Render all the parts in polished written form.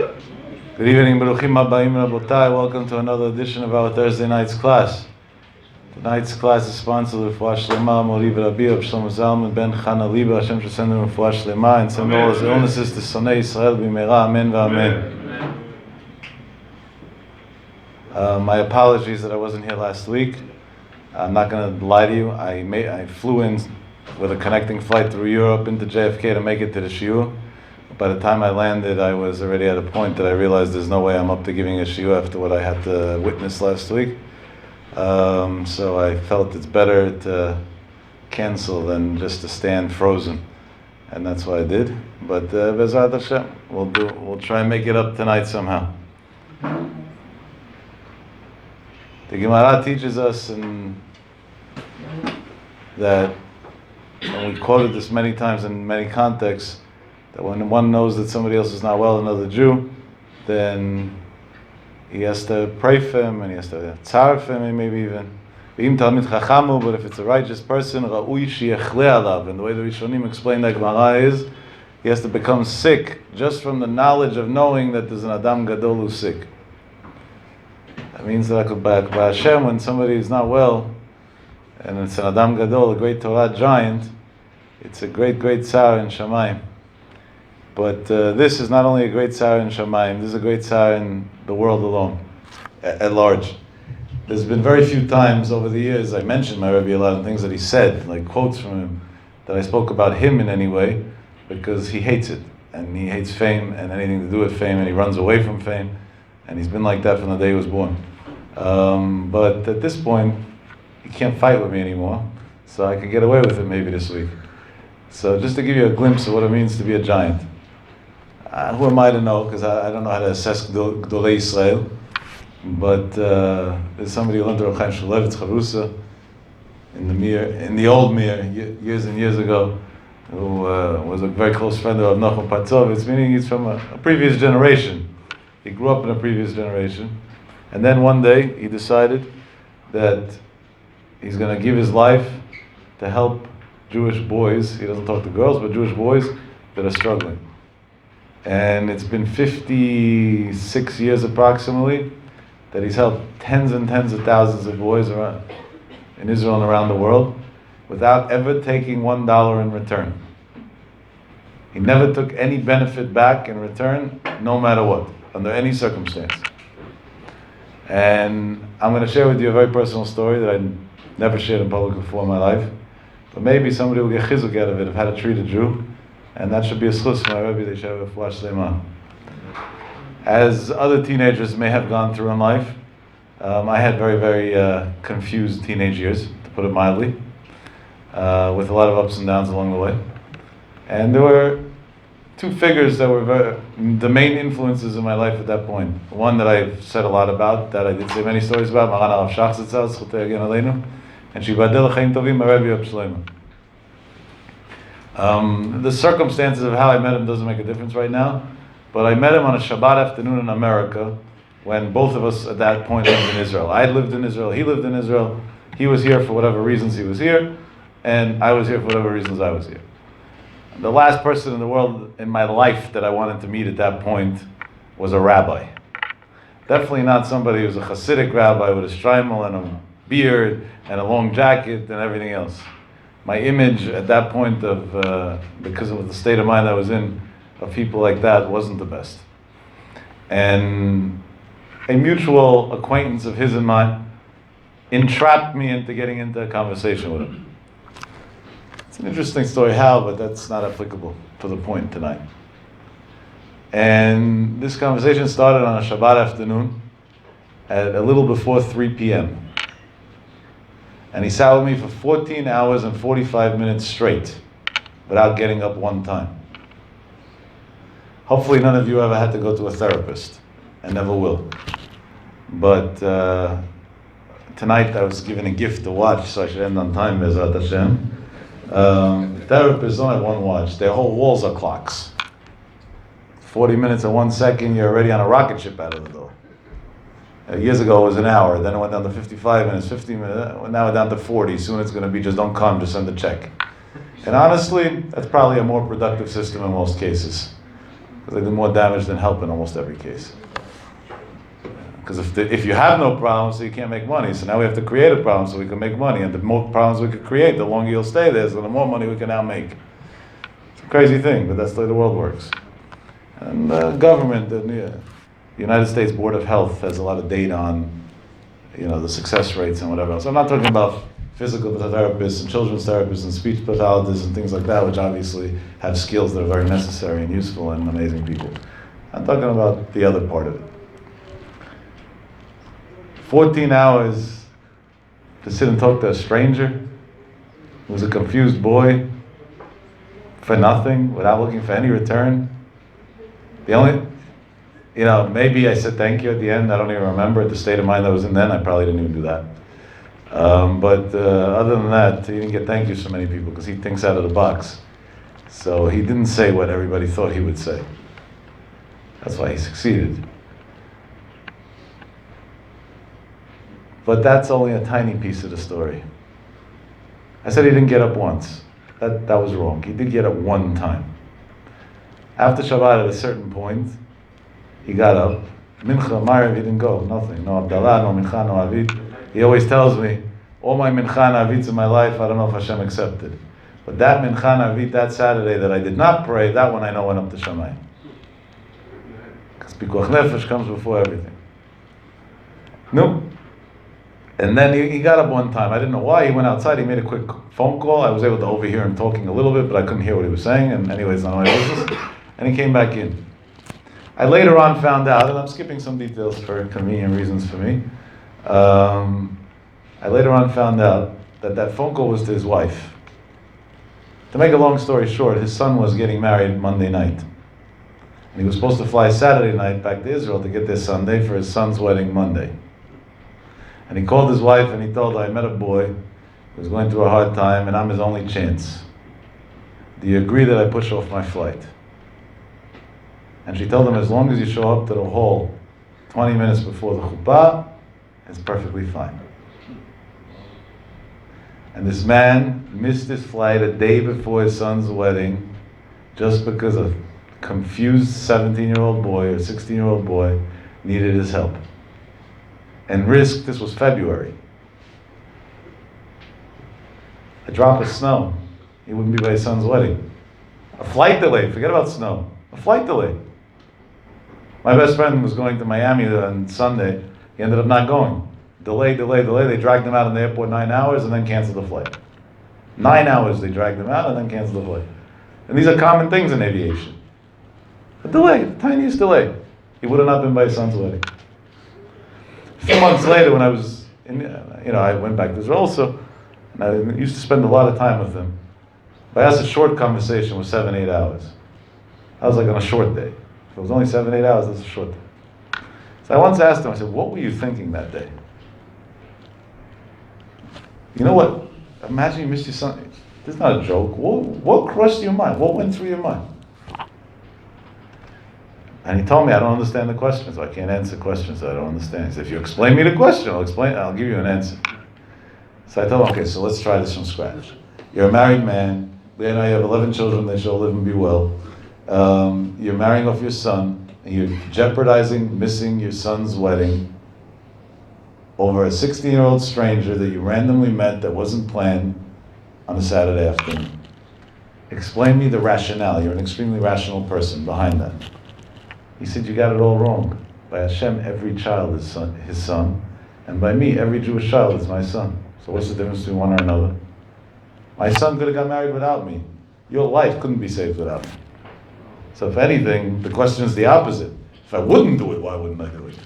Good evening, Baruchim Habayim Rabotai. Welcome to another edition of our Thursday night's class. Tonight's class is sponsored with Refuah Shlema, Mori V'Rabi, Rav Shlomo Zalman Ben Chana Liba. Hashem should send him Refuah Shlema and send all his illnesses to Sonei Yisrael B'meira. Amen v'Amen. My apologies that I wasn't here last week. I'm not going to lie to you. I flew in with a connecting flight through Europe into JFK to make it to the shiur. By the time I landed, I was already at a point that I realized there's no way I'm up to giving a shiur after what I had to witness last week. So I felt it's better to cancel than just to stand frozen, and that's what I did. But Bezrat Hashem, we'll try and make it up tonight somehow. The Gemara teaches us that, and we quoted this many times in many contexts, that when one knows that somebody else is not well, another Jew, then he has to pray for him, and he has to tzar for him, maybe even. But if it's a righteous person, ra'ui sheyechle alav, and the way the Rishonim explain that Gemara is, he has to become sick just from the knowledge of knowing that there's an Adam Gadol who's sick. That means that by Hashem, when somebody is not well, and it's an Adam Gadol, a great Torah giant, it's a great tzar in Shamayim. But this is not only a great tzar in Shamayim, this is a great tzar in the world alone, at large. There's been very few times over the years I mentioned my Rebbe a lot of things that he said, like quotes from him, that I spoke about him in any way, because he hates it, and he hates fame and anything to do with fame, and he runs away from fame, and he's been like that from the day he was born. But at this point, he can't fight with me anymore, so I can get away with it maybe this week. So just to give you a glimpse of what it means to be a giant. Who am I to know? Because I don't know how to assess Gdolei Yisrael. But there's somebody who learned Rav Chaim Shmulevitz Charusa in the old Mir, years and years ago, who was a very close friend of Nachum Patzovitz, meaning he's from a previous generation. He grew up in a previous generation. And then one day he decided that he's going to give his life to help Jewish boys. He doesn't talk to girls, but Jewish boys that are struggling. And it's been 56 years approximately that he's helped tens and tens of thousands of boys around in Israel and around the world without ever taking $1 in return. He never took any benefit back in return, no matter what, under any circumstance. And I'm going to share with you a very personal story that I never shared in public before in my life, but maybe somebody will get chizuk out of it of how to treat a Jew. And that should be a schus for my Rebbe, they should have a Refuah Shlema. As other teenagers may have gone through in life, I had very, very confused teenage years, to put it mildly, with a lot of ups and downs along the way. And there were two figures that were the main influences in my life at that point. One that I've said a lot about, that I did say many stories about, Maran Rav Shach Zitzal, Zchutei Yagen Aleinu, and Shibadel Chaim Tovim, my Rebbe Rav Shlomo. The circumstances of how I met him doesn't make a difference right now, but I met him on a Shabbat afternoon in America when both of us at that point lived in Israel. I lived in Israel, he lived in Israel, he was here for whatever reasons he was here, and I was here for whatever reasons I was here. The last person in the world in my life that I wanted to meet at that point was a rabbi. Definitely not somebody who's a Hasidic rabbi with a shtreimel and a beard and a long jacket and everything else. My image at that point of, because of the state of mind I was in, of people like that wasn't the best. And a mutual acquaintance of his and mine entrapped me into getting into a conversation with him. It's an interesting story how, but that's not applicable to the point tonight. And this conversation started on a Shabbat afternoon at a little before 3 p.m. And he sat with me for 14 hours and 45 minutes straight without getting up one time. Hopefully none of you ever had to go to a therapist, and never will. But tonight I was given a gift to watch, so I should end on time, Bezrat Hashem. Therapists don't have one watch, their whole walls are clocks. 40 minutes and 1 second, you're already on a rocket ship out of the door. Years ago it was an hour, then it went down to 55 minutes, 50 minutes, now we're down to 40. Soon it's going to be just don't come, just send a check. And honestly, that's probably a more productive system in most cases. Because they do more damage than help in almost every case. Because if you have no problems, so you can't make money. So now we have to create a problem so we can make money. And the more problems we could create, the longer you'll stay there, so the more money we can now make. It's a crazy thing, but that's the way the world works. And the government, the United States Board of Health has a lot of data on, the success rates and whatever else. I'm not talking about physical therapists and children's therapists and speech pathologists and things like that, which obviously have skills that are very necessary and useful and amazing people. I'm talking about the other part of it. 14 hours to sit and talk to a stranger who was a confused boy for nothing, without looking for any return. The only, maybe I said thank you at the end. I don't even remember the state of mind I was in then. I probably didn't even do that. But other than that, he didn't get thank yous from many people because he thinks out of the box. So he didn't say what everybody thought he would say. That's why he succeeded. But that's only a tiny piece of the story. I said he didn't get up once. That was wrong. He did get up one time. After Shabbat, at a certain point, he got up. Mincha, Mariv, he didn't go. Nothing. No Abdallah, no Mincha, no Avid. He always tells me, all my Mincha and Avids in my life, I don't know if Hashem accepted. But that Mincha and Avid, that Saturday that I did not pray, that one I know went up to Shamayim. Because Pikuach Nefesh comes before everything. No. And then he got up one time. I didn't know why. He went outside. He made a quick phone call. I was able to overhear him talking a little bit, but I couldn't hear what he was saying. And anyways, none of my business. And he came back in. I later on found out, and I'm skipping some details for convenient reasons for me. I later on found out that phone call was to his wife. To make a long story short, his son was getting married Monday night. And he was supposed to fly Saturday night back to Israel to get there Sunday for his son's wedding Monday. And he called his wife and he told her, I met a boy who was going through a hard time and I'm his only chance. Do you agree that I push off my flight? And she told him, as long as you show up to the hall 20 minutes before the chuppah, it's perfectly fine. And this man missed his flight a day before his son's wedding just because a confused 17-year-old boy or 16-year-old boy needed his help. And risked, this was February, a drop of snow, he wouldn't be by his son's wedding. A flight delay, forget about snow, a flight delay. My best friend was going to Miami on Sunday, he ended up not going. Delay, they dragged him out in the airport 9 hours and then canceled the flight. 9 hours they dragged him out and then canceled the flight. And these are common things in aviation. A delay, the tiniest delay. He would have not been by his son's wedding. A few months later, when I was I went back to Israel also, and I used to spend a lot of time with him. But I asked a short conversation was 7-8 hours. I was like on a short day. If it was only 7-8 hours, that's a short day. So I once asked him, I said, what were you thinking that day? You know what? Imagine you missed your son. This is not a joke. What crossed your mind? What went through your mind? And he told me, I don't understand the question, so I can't answer questions that I don't understand. He said, if you explain me the question, I'll give you an answer. So I told him, okay, so let's try this from scratch. You're a married man. Leah and I have 11 children, they shall live and be well. You're marrying off your son, and you're jeopardizing missing your son's wedding over a 16-year-old stranger that you randomly met that wasn't planned on a Saturday afternoon. Explain me the rationale. You're an extremely rational person behind that. He said, you got it all wrong. By Hashem, every child is his son, and by me, every Jewish child is my son. So what's the difference between one or another? My son could have got married without me. Your life couldn't be saved without me. So if anything, the question is the opposite. If I wouldn't do it, why wouldn't I do it?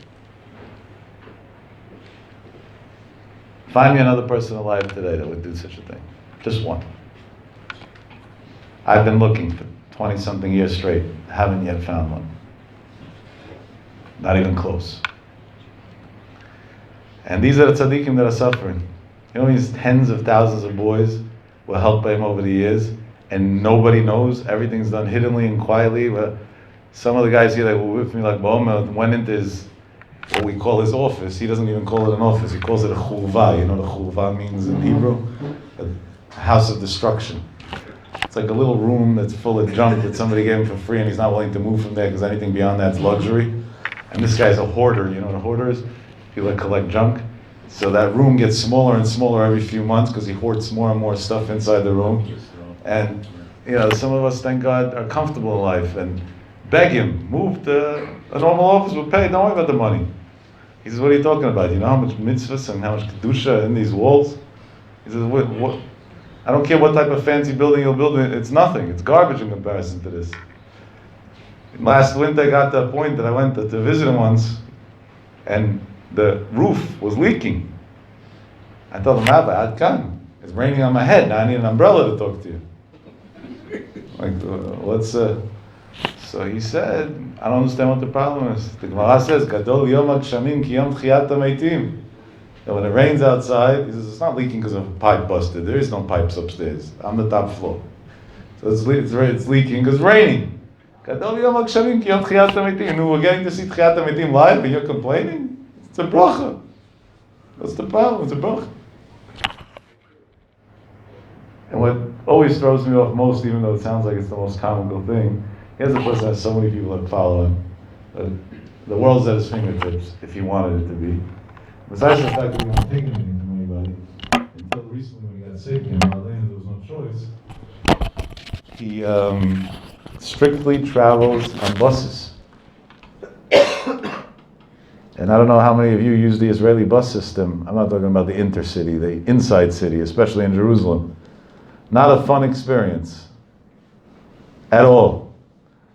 Find me another person alive today that would do such a thing. Just one. I've been looking for 20-something years straight. Haven't yet found one. Not even close. And these are the tzaddikim that are suffering. You know, these tens of thousands of boys were helped by him over the years, and nobody knows. Everything's done hiddenly and quietly. But some of the guys here that were with me, like Baomer, went into his, what we call his office. He doesn't even call it an office. He calls it a churva. You know what a churva means in Hebrew? A house of destruction. It's like a little room that's full of junk that somebody gave him for free, and he's not willing to move from there because anything beyond that's luxury. And this guy's a hoarder. You know what a hoarder is? He like collect junk. So that room gets smaller and smaller every few months because he hoards more and more stuff inside the room. And some of us, thank God, are comfortable in life and beg him, move to a normal office, we'll pay, don't worry about the money. He says, what are you talking about? You know how much mitzvahs and how much kedusha in these walls? He says, what? I don't care what type of fancy building you'll build, it's nothing, it's garbage in comparison to this. Last winter I got to a point that I went to visit him once, and the roof was leaking. I told him, Rabbi, I'd come. It's raining on my head, now I need an umbrella to talk to you. Like, so he said, I don't understand what the problem is. The Gemara says, Gadol yom hagshamim ki yom tchiyat hameitim. That when it rains outside, he says, it's not leaking because a pipe busted. There is no pipes upstairs. I'm the top floor. So it's leaking because it's raining. Gadol yom hagshamim ki yom tchiyat hameitim. And we're getting to see tchiyat hameitim live, and you're complaining? It's a bracha. What's the problem? It's a bracha. And what always throws me off most, even though it sounds like it's the most comical thing, here's a person that has so many people that follow him. The world's at his fingertips, if he wanted it to be. Besides the fact that he wasn't taking anything from anybody, until recently when he got sick and there was no choice, he strictly travels on buses. And I don't know how many of you use the Israeli bus system. I'm not talking about the intercity, the inside city, especially in Jerusalem. Not a fun experience at all.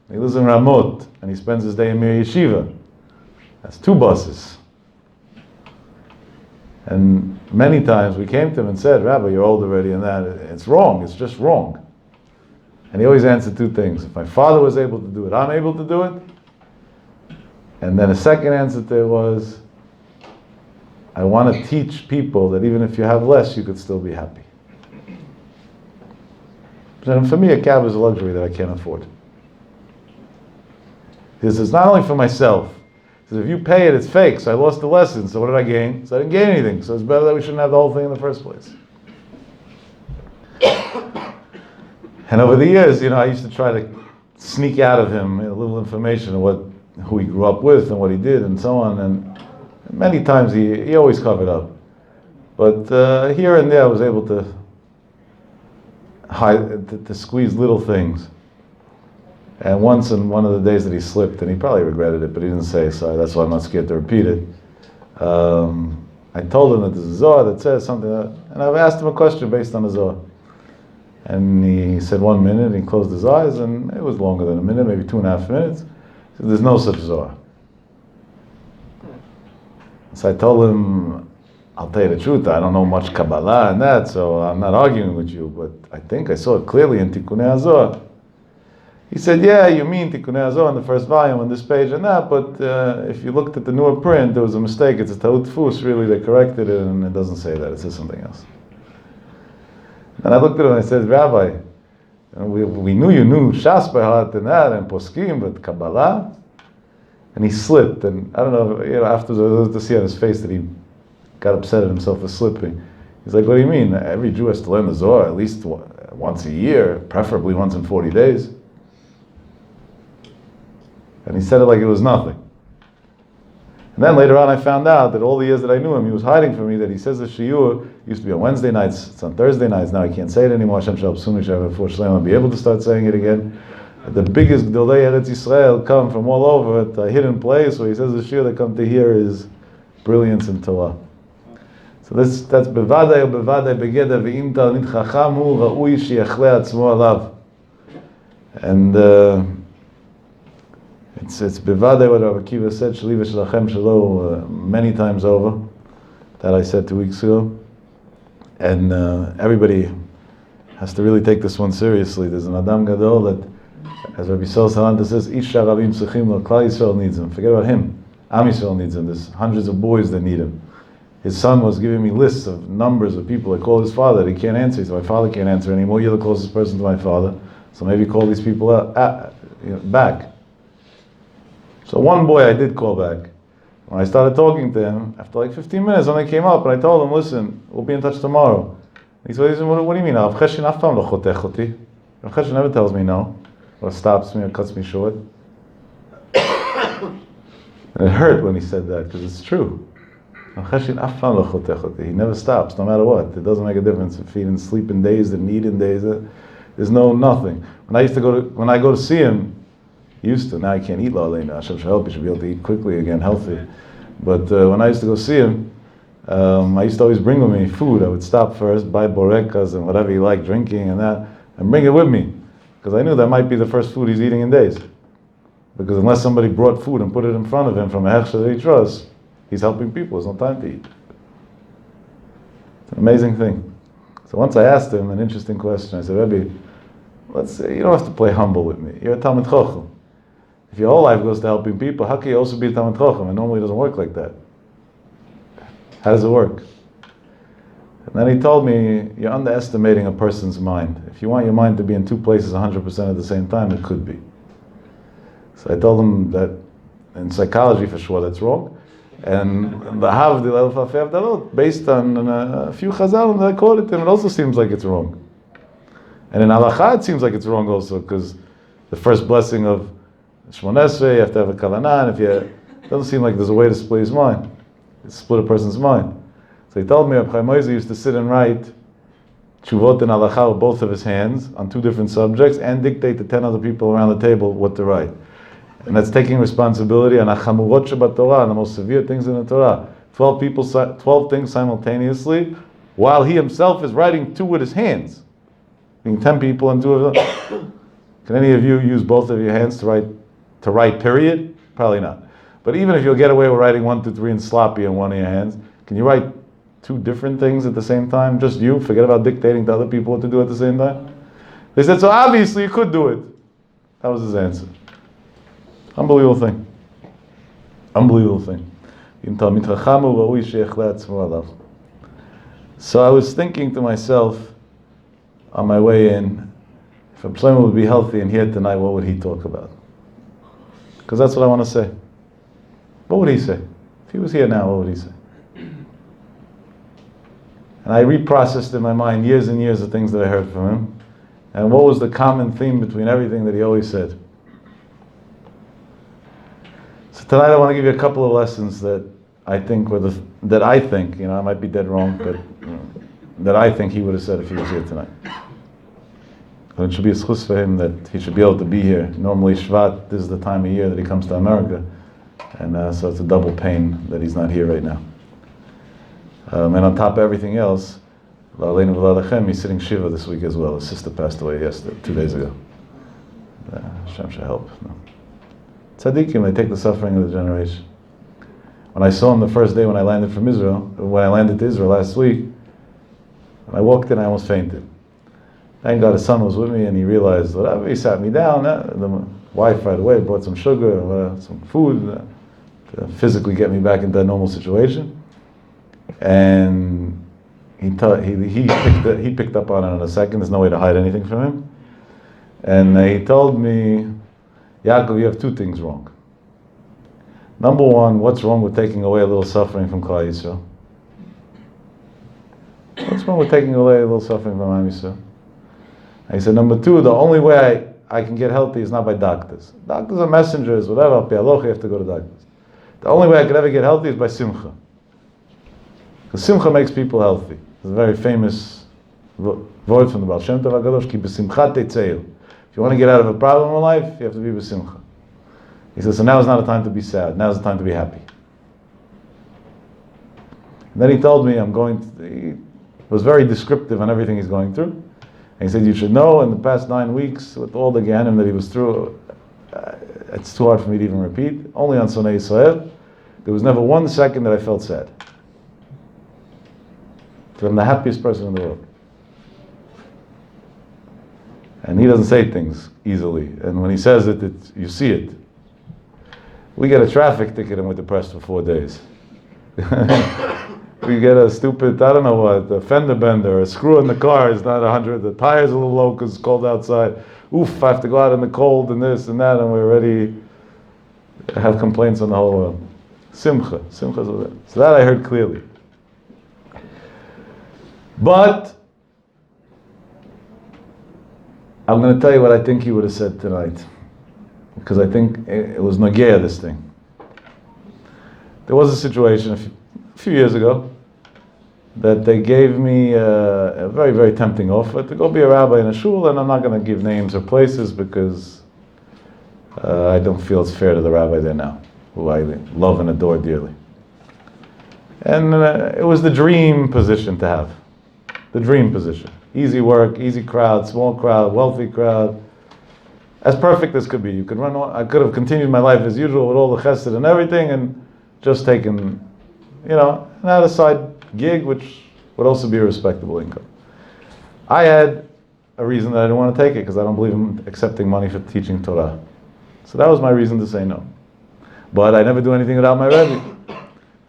He lives in Ramot, and he spends his day in Mir Yeshiva. That's 2 buses. And many times we came to him and said, Rabbi, you're old already, and that. It's wrong, it's just wrong. And he always answered 2 things. If my father was able to do it, I'm able to do it. And then a second answer to it was, I want to teach people that even if you have less, you could still be happy. And for me, a cab is a luxury that I can't afford. He says, it's not only for myself. He says, if you pay it, it's fake, so I lost the lesson, so what did I gain? So I didn't gain anything, so it's better that we shouldn't have the whole thing in the first place. And over the years, I used to try to sneak out of him a little information of who he grew up with and what he did and so on, and many times he always covered up. But here and there I was able to squeeze little things. And once in one of the days that he slipped, and he probably regretted it, but he didn't say, so that's why I'm not scared to repeat it. I told him that there's a Zohar that says something, and I've asked him a question based on the Zohar. And he said 1 minute, and he closed his eyes, and it was longer than a minute, maybe 2.5 minutes. He said, there's no such Zohar. So I told him, I'll tell you the truth, I don't know much Kabbalah and that, so I'm not arguing with you, but I think I saw it clearly in Tikkunei HaZohar. He said, yeah, you mean Tikkunei HaZohar in the first volume on this page and that, but if you looked at the newer print, there was a mistake, it's a Ta'ut Dfus, really, they corrected it, and it doesn't say that, it says something else. And I looked at him and I said, Rabbi, we knew you knew Shas by heart and that, and Poskim, but Kabbalah? And he slipped, and I don't know, afterwards I was able to see on his face that he got upset at himself for slipping. He's like, what do you mean? Every Jew has to learn the Zohar at least once a year, preferably once in 40 days. And he said it like it was nothing. And then later on I found out that all the years that I knew him, he was hiding from me that he says the shiur used to be on Wednesday nights, it's on Thursday nights, now I can't say it anymore, Hashem Shalom Sunu Shalom Shalom, I'll be able to start saying it again. The biggest Gdolei Eretz Yisrael come from all over at a hidden place where he says the shiur they come to hear is brilliance in Torah. So that's bevadai or bevadai begeda ve'im talmid chacham hu ra'ui sheyachle atzmo alav. And it's bevadai what Rav Akiva said, sheli v'shelachem shelo, many times over, that I said 2 weeks ago. And everybody has to really take this one seriously. There's an Adam Gadol that, as Rabbi Yisrael Salanta says, Ish Arabim Tzrichim Lo, Klal Yisrael needs him. Forget about him. Am Yisrael needs him. There's hundreds of boys that need him. His son was giving me lists of numbers of people that call his father that he can't answer. He said, my father can't answer anymore. You're the closest person to my father. So maybe call these people back. So one boy I did call back. When I started talking to him, after like 15 minutes, when I came up and I told him, listen, we'll be in touch tomorrow. He said, what do you mean? Rav Chesed never tells me no, or stops me or cuts me short. And it hurt when he said that, because it's true. He never stops, no matter what. It doesn't make a difference if he didn't sleep in days, didn't eat in days. There's no nothing. When I go to see him, he used to. Now he can't eat la'aleinu. Hashem should help. He should be able to eat quickly again, healthy. But when I used to go see him, I used to always bring with me food. I would stop first, buy borekas and whatever he liked drinking and that, and bring it with me, because I knew that might be the first food he's eating in days. Because unless somebody brought food and put it in front of him from a hechsher that he trusts, he's helping people. There's no time to eat. It's an amazing thing. So once I asked him an interesting question. I said, Rebbe, let's say you don't have to play humble with me. You're a Talmid Chacham. If your whole life goes to helping people, how can you also be a Talmid Chacham? It normally doesn't work like that. How does it work? And then he told me, you're underestimating a person's mind. If you want your mind to be in two places 100% at the same time, it could be. So I told him that in psychology, for sure, that's wrong. And the Havdil Elf Afev Dalot, based on a few Chazalim that I quoted him, it also seems like it's wrong. And in Halakha, it seems like it's wrong also, because the first blessing of Shmon Esrei, you have to have a Kavanah, and it doesn't seem like there's a way to split his mind. Split a person's mind. So he told me Reb Chaim Oizer used to sit and write tshuvot and halakha with both of his hands on two different subjects and dictate to 10 other people around the table what to write. And that's taking responsibility on achamurot shebat Torah, on the most severe things in the Torah. 12 things simultaneously, while he himself is writing two with his hands. Being 10 people and two of them. Can any of you use both of your hands to write period? Probably not. But even if you'll get away with writing 1, 2, 3 and sloppy in one of your hands, can you write two different things at the same time? Just you? Forget about dictating to other people what to do at the same time? They said, so obviously you could do it. That was his answer. Unbelievable thing. Unbelievable thing. So I was thinking to myself on my way in, if a Shlomo would be healthy and here tonight, what would he talk about? Because that's what I want to say. What would he say? If he was here now, what would he say? And I reprocessed in my mind years and years of things that I heard from him. And what was the common theme between everything that he always said? So tonight I want to give you a couple of lessons that I think I might be dead wrong, but that I think he would have said if he was here tonight. And it should be a schus for him that he should be able to be here. Normally Shvat, this is the time of year that he comes to America. And so it's a double pain that he's not here right now. And on top of everything else, he's sitting Shiva this week as well. His sister passed away 2 days ago. Hashem should help. No. Tzaddikim, they take the suffering of the generation. When I saw him the first day when I landed to Israel last week, when I walked in, I almost fainted. Thank God his son was with me and he realized, whatever, he sat me down. The wife right away brought some sugar, some food, to physically get me back into a normal situation. And he picked up on it in a second. There's no way to hide anything from him. And he told me, Yaakov, you have two things wrong. Number one, what's wrong with taking away a little suffering from Klal Yisrael? What's wrong with taking away a little suffering from Am Yisrael? And he said, number two, the only way I can get healthy is not by doctors. Doctors are messengers, whatever, you have to go to doctors. The only way I could ever get healthy is by simcha. Because simcha makes people healthy. There's a very famous word from the Baal Shem Tov HaKadosh, ki b'simcha teitzeil. If you want to get out of a problem in life, you have to be b'simcha. He says, so now is not a time to be sad, now is the time to be happy. And then he told me, he was very descriptive on everything he's going through. And he said, you should know, in the past 9 weeks, with all the Gehenim that he was through, it's too hard for me to even repeat, only on Sonei Yisrael, there was never 1 second that I felt sad. I'm the happiest person in the world. And he doesn't say things easily. And when he says it, you see it. We get a traffic ticket and we're depressed for 4 days. We get a stupid, I don't know what, a fender bender, a screw in the car is not 100, the tire's a little low because it's cold outside. Oof, I have to go out in the cold and this and that, and we're already have complaints on the whole world. Simcha. So that I heard clearly. But I'm going to tell you what I think he would have said tonight, because I think it was Nagea, this thing. There was a situation a few years ago that they gave me a very, very tempting offer to go be a rabbi in a shul, and I'm not going to give names or places because I don't feel it's fair to the rabbi there now, who I love and adore dearly. And it was the dream position to have. The dream position. Easy work, easy crowd, small crowd, wealthy crowd. As perfect as could be. You could run. I could have continued my life as usual with all the chesed and everything, and just taken, and had a side gig, which would also be a respectable income. I had a reason that I didn't want to take it, because I don't believe in accepting money for teaching Torah. So that was my reason to say no. But I never do anything without my Rebbe.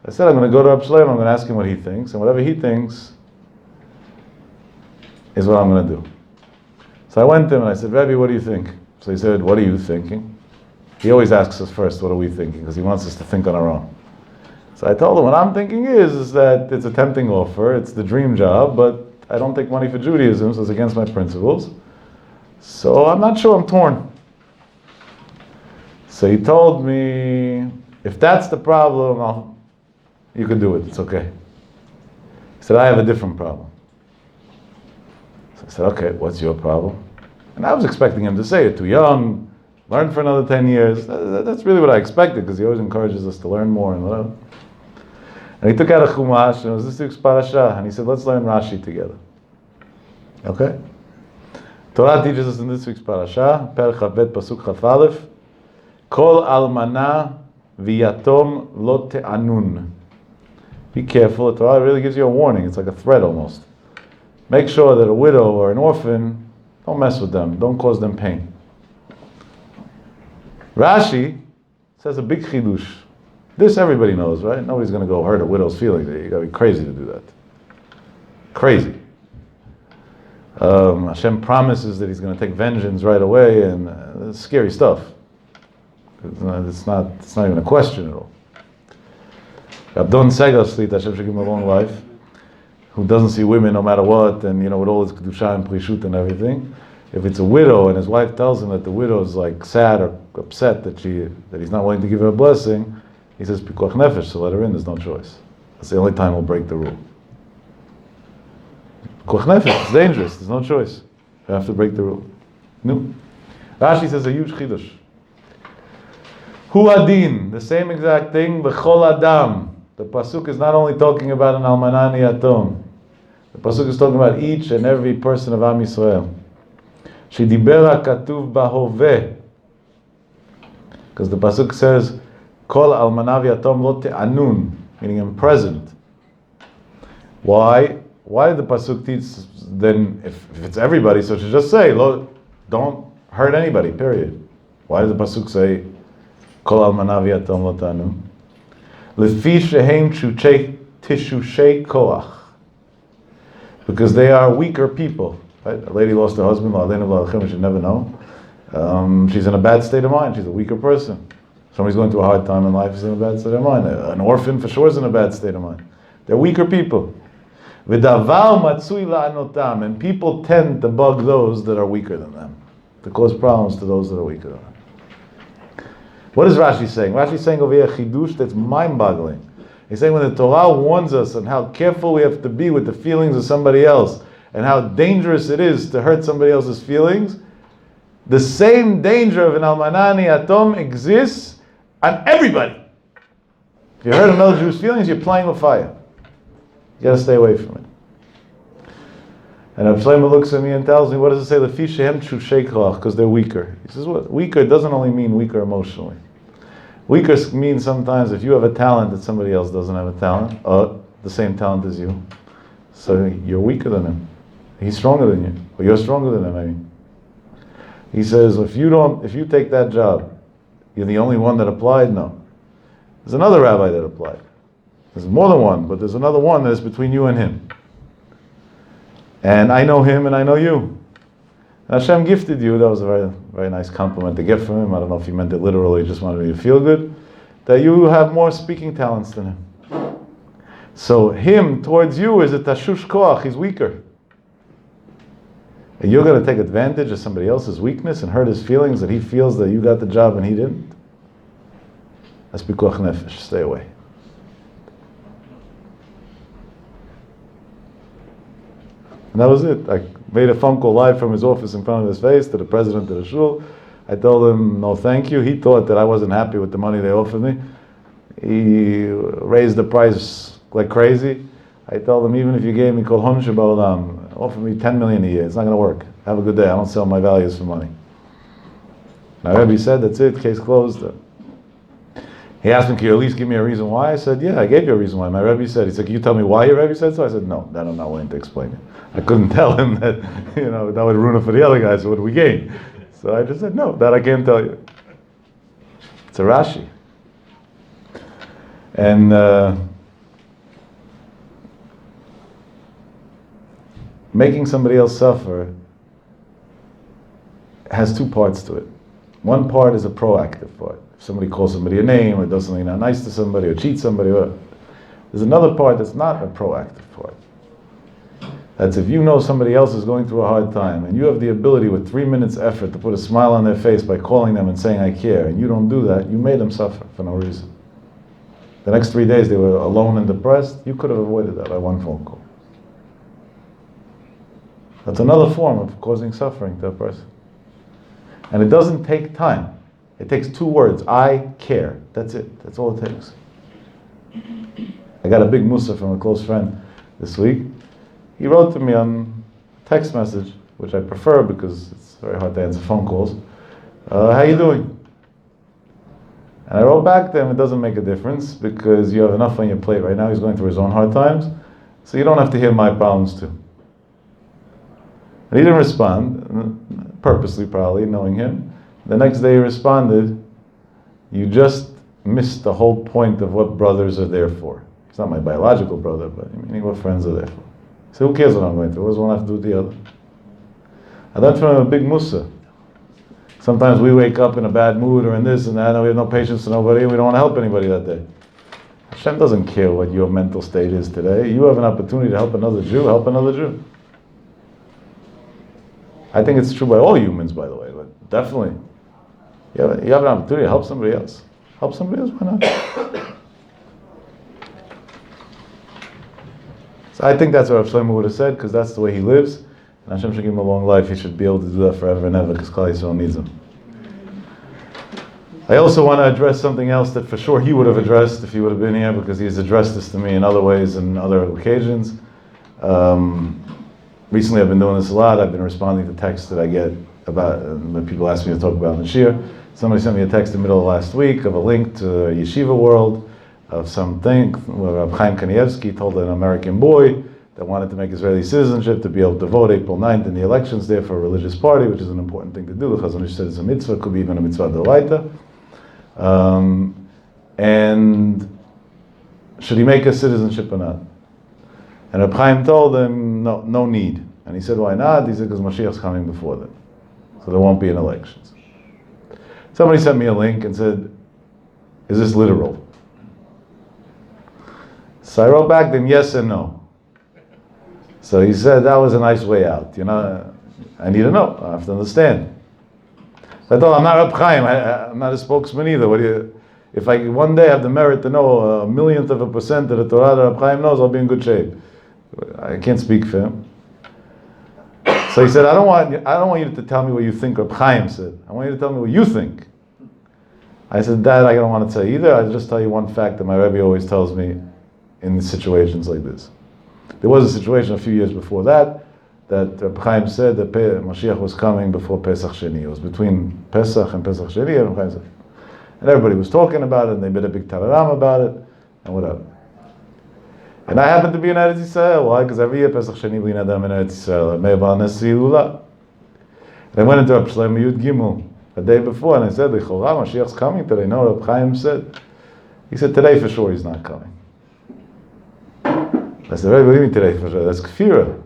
I said, I'm going to go to Reb Shlomo, I'm going to ask him what he thinks, and whatever he thinks is what I'm going to do. So I went to him and I said, Rebbe, what do you think? So he said, what are you thinking? He always asks us first, what are we thinking? Because he wants us to think on our own. So I told him, what I'm thinking is that it's a tempting offer, it's the dream job, but I don't take money for Judaism, so it's against my principles. So I'm not sure, I'm torn. So he told me, if that's the problem, you can do it, it's okay. He said, I have a different problem. So I said, okay, what's your problem? And I was expecting him to say, you're too young, learn for another 10 years. That's really what I expected, because he always encourages us to learn more and whatever. And he took out a chumash, and it was this week's parasha, and he said, let's learn Rashi together. Okay? Torah teaches us in this week's parasha, Per Chavbet Pasuk Chaf Aleph, Kol almana v'yatom lo te'anun. Be careful, the Torah really gives you a warning, it's like a threat almost. Make sure that a widow or an orphan, don't mess with them, don't cause them pain. Rashi says a big chidush. This everybody knows, right? Nobody's going to go hurt a widow's feelings. You got to be crazy to do that. Crazy. Hashem promises that He's going to take vengeance right away, and it's scary stuff. It's not even a question at all. Abdon Segal Slit, Hashem should give him a long life, who doesn't see women no matter what, and with all his kedusha and prishut and everything. If it's a widow and his wife tells him that the widow is like sad or upset that he's not willing to give her a blessing, he says pikuach nefesh, so let her in. There's no choice. That's the only time he'll break the rule. Pikuach nefesh, it's dangerous. There's no choice. You have to break the rule. No. Rashi says a huge chidush. Hu adin, the same exact thing. B'chol adam. The pasuk is not only talking about an almanani yatom. The pasuk is talking about each and every person of Am Yisrael. Shedibera katuv bahoveh, because the pasuk says, "Kol almanav yatom lo te'anun," meaning in present. Why? Why did the pasuk teach? Then, if it's everybody, so it should just say, "Don't hurt anybody." Period. Why did the pasuk say, "Kol almanav yatom lo te'anun"? Lefi shehem tishushei koach, because they are weaker people. Right? A lady lost her husband, we should never know. She's in a bad state of mind, she's a weaker person. Somebody's going through a hard time in life, is in a bad state of mind. An orphan for sure is in a bad state of mind. They're weaker people. And people tend to bug those that are weaker than them, to cause problems to those that are weaker than them. What is Rashi saying? Rashi is saying over here a chidush that's mind-boggling. He's saying when the Torah warns us on how careful we have to be with the feelings of somebody else, and how dangerous it is to hurt somebody else's feelings, the same danger of an almanani atom exists on everybody. If you hurt another Jew's feelings, you're playing with fire. You got to stay away from it. And Rav Shlomo looks at me and tells me, what does it say? Lefi shehem tshushay koach, because they're weaker. He says, what? Weaker doesn't only mean weaker emotionally. Weaker means sometimes if you have a talent that somebody else doesn't have a talent, or the same talent as you, so you're weaker than him. He's stronger than you, or you're stronger than him. I mean, he says, if you take that job, you're the only one that applied. No, there's another rabbi that applied. There's more than one, but there's another one that is between you and him. And I know him, and I know you. And Hashem gifted you. That was a very, very nice compliment to get from him. I don't know if he meant it literally; he just wanted me to feel good. That you have more speaking talents than him. So him towards you is a tashush koach. He's weaker. And you're going to take advantage of somebody else's weakness and hurt his feelings that he feels that you got the job and he didn't? That's pikuach nefesh. Stay away. And that was it. I made a phone call live from his office in front of his face to the president of the shul. I told him, no thank you. He thought that I wasn't happy with the money they offered me. He raised the price like crazy. I told him, even if you gave me kol hon sheba'olam, offer me 10 million a year, it's not going to work. Have a good day. I don't sell my values for money. My Rebbe said, that's it, case closed. He asked me, can you at least give me a reason why? I said, yeah, I gave you a reason why. My Rebbe said, he said, can you tell me why your Rebbe said so? I said, no, that I'm not willing to explain it. I couldn't tell him that, that would ruin it for the other guys, so what do we gain? So I just said, no, that I can't tell you. It's a Rashi. And making somebody else suffer has two parts to it. One part is a proactive part. If somebody calls somebody a name or does something not nice to somebody or cheats somebody, there's another part that's not a proactive part. That's if you know somebody else is going through a hard time and you have the ability with 3 minutes effort to put a smile on their face by calling them and saying I care, and you don't do that, you made them suffer for no reason. The next 3 days they were alone and depressed. You could have avoided that by one phone call. That's another form of causing suffering to a person. And it doesn't take time. It takes 2 words. I care. That's it. That's all it takes. I got a big musa from a close friend this week. He wrote to me on text message, which I prefer because it's very hard to answer phone calls. How you doing? And I wrote back to him, it doesn't make a difference because you have enough on your plate right now. He's going through his own hard times. So you don't have to hear my problems too. And he didn't respond, purposely probably, knowing him. The next day he responded, you just missed the whole point of what brothers are there for. He's not my biological brother, but meaning what friends are there for. So who cares what I'm going through? What does one have to do with the other? I learned from him a big musa. Sometimes we wake up in a bad mood or in this and that, and we have no patience to nobody, and we don't want to help anybody that day. Hashem doesn't care what your mental state is today. You have an opportunity to help another Jew, help another Jew. I think it's true by all humans, by the way, but definitely. You have an opportunity to help somebody else. Help somebody else, why not? So I think that's what Rav Shlomo would have said, because that's the way he lives. And Hashem should give him a long life. He should be able to do that forever and ever, because Klal Yisrael needs him. I also want to address something else that for sure he would have addressed if he would have been here, because he has addressed this to me in other ways and other occasions. Recently I've been doing this a lot. I've been responding to texts that I get about when people ask me to talk about Mashiach. Somebody sent me a text in the middle of last week of a link to Yeshiva World of something where Rab Chaim Kanievsky told an American boy that wanted to make Israeli citizenship to be able to vote April 9th in the elections there for a religious party, which is an important thing to do. The Chazon Ish said it's a mitzvah, could be even a mitzvah d'oraita. And should he make a citizenship or not? And Rab Chaim told him, no need. And he said, why not? He said, because Mashiach's coming before then. So there won't be an elections. Somebody sent me a link and said, is this literal? So I wrote back to him, yes and no. So he said, that was a nice way out. I need to know. I have to understand. So I told him, I'm not Rab Chaim. I'm not a spokesman either. If I one day have the merit to know 1,000,000% of the Torah that Rab Chaim knows, I'll be in good shape. I can't speak for him. So he said, I don't want you to tell me what you think Rab Chaim said. I want you to tell me what you think. I said, Dad, I don't want to tell you either. I'll just tell you one fact that my Rebbe always tells me in situations like this. There was a situation a few years before that Rab Chaim said that Mashiach was coming before Pesach Sheni. It was between Pesach and Pesach Sheni, and Rab Chaim said. And everybody was talking about it, and they made a big tararam about it, and whatever. And I happened to be in Eretz Yisrael. Why? Because every year Pesach Sheni we Adam in Eretz Yisrael. And I went into Rab Shlomo Yud Gimel a day before, and I said, "L'chora Mashiach's coming today." No, Rab Chaim said. He said, "Today for sure he's not coming." I said, "What do you mean today for sure? That's kfira.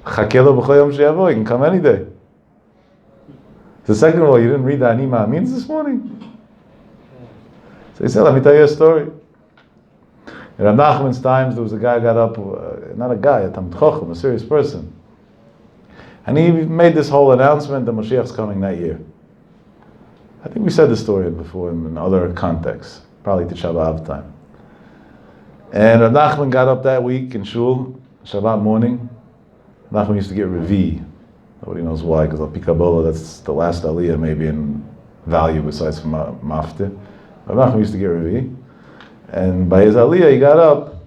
Chakelo b'chol yom she'yavo. He can come any day." So second of all, you didn't read the Ani Ma'amins this morning? So he said, let me tell you a story. In Rab Nachman's times, there was a guy who got up, not a guy, a Talmid Chacham, a serious person. And he made this whole announcement that Mashiach's coming that year. I think we said the story before in other contexts, probably to Shabbat time. And Rav Nachman got up that week in Shul, Shabbat morning. Rav Nachman used to get Revi. Nobody knows why, because Al-Pi Kabbalah, that's the last Aliyah maybe in value besides from Mafte. Rav Nachman used to get Revi. And by his Aliyah, he got up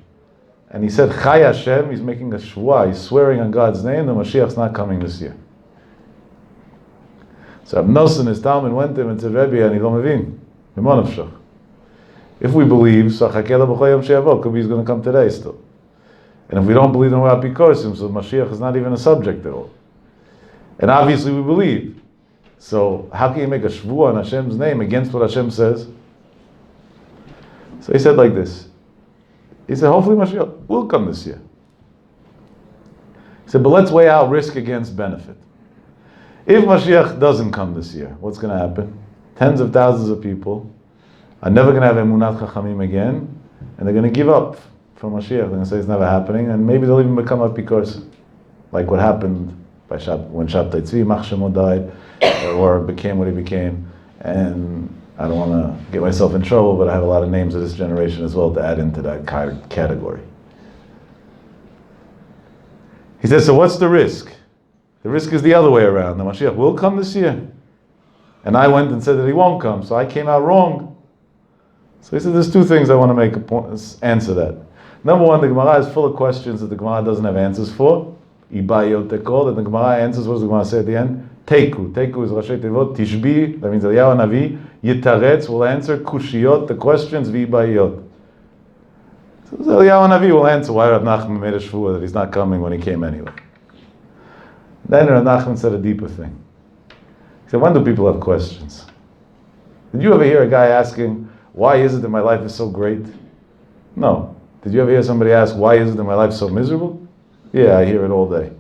and he said, Chai Hashem, he's making a shua, he's swearing on God's name, the Mashiach's not coming this year. So Rav Nosson, his Talmud, went to him and said, Rebbe, ani lo mevin, b'mo nafshach. If we believe, so chakela b'chol yom she'yavo, could be he's going to come today still. And if we don't believe in what Apikosim, so Mashiach is not even a subject at all. And obviously we believe. So how can you make a shvua on Hashem's name against what Hashem says? So he said like this. He said, hopefully Mashiach will come this year. He said, but let's weigh out risk against benefit. If Mashiach doesn't come this year, what's going to happen? Tens of thousands of people are never going to have Emunat Chachamim again, and they're going to give up from Mashiach. They're going to say it's never happening, and maybe they'll even become Apikosim, like what happened when Shabtai Tzvi Machshemo died, or became what he became. And I don't want to get myself in trouble, but I have a lot of names of this generation as well to add into that category. He says, so what's the risk? The risk is the other way around. The Mashiach will come this year. And I went and said that he won't come, so I came out wrong. So he said, there's two things I want to make a point, answer that. Number one, the Gemara is full of questions that the Gemara doesn't have answers for. Ibayot tekol, and the Gemara answers, what does the Gemara say at the end? Teiku. Teiku is Rashi Tevot, Tishbi, that means Eliyahu Navi, Yitaretz will answer Kushiyot, the questions, V'ibayot. So Eliyahu Navi will answer why Rav Nachman made a shvua that he's not coming when he came anyway. Then Rav Nachman said a deeper thing. He said, when do people have questions? Did you ever hear a guy asking, why is it that my life is so great? No. Did you ever hear somebody ask, why is it that my life is so miserable? Yeah, I hear it all day.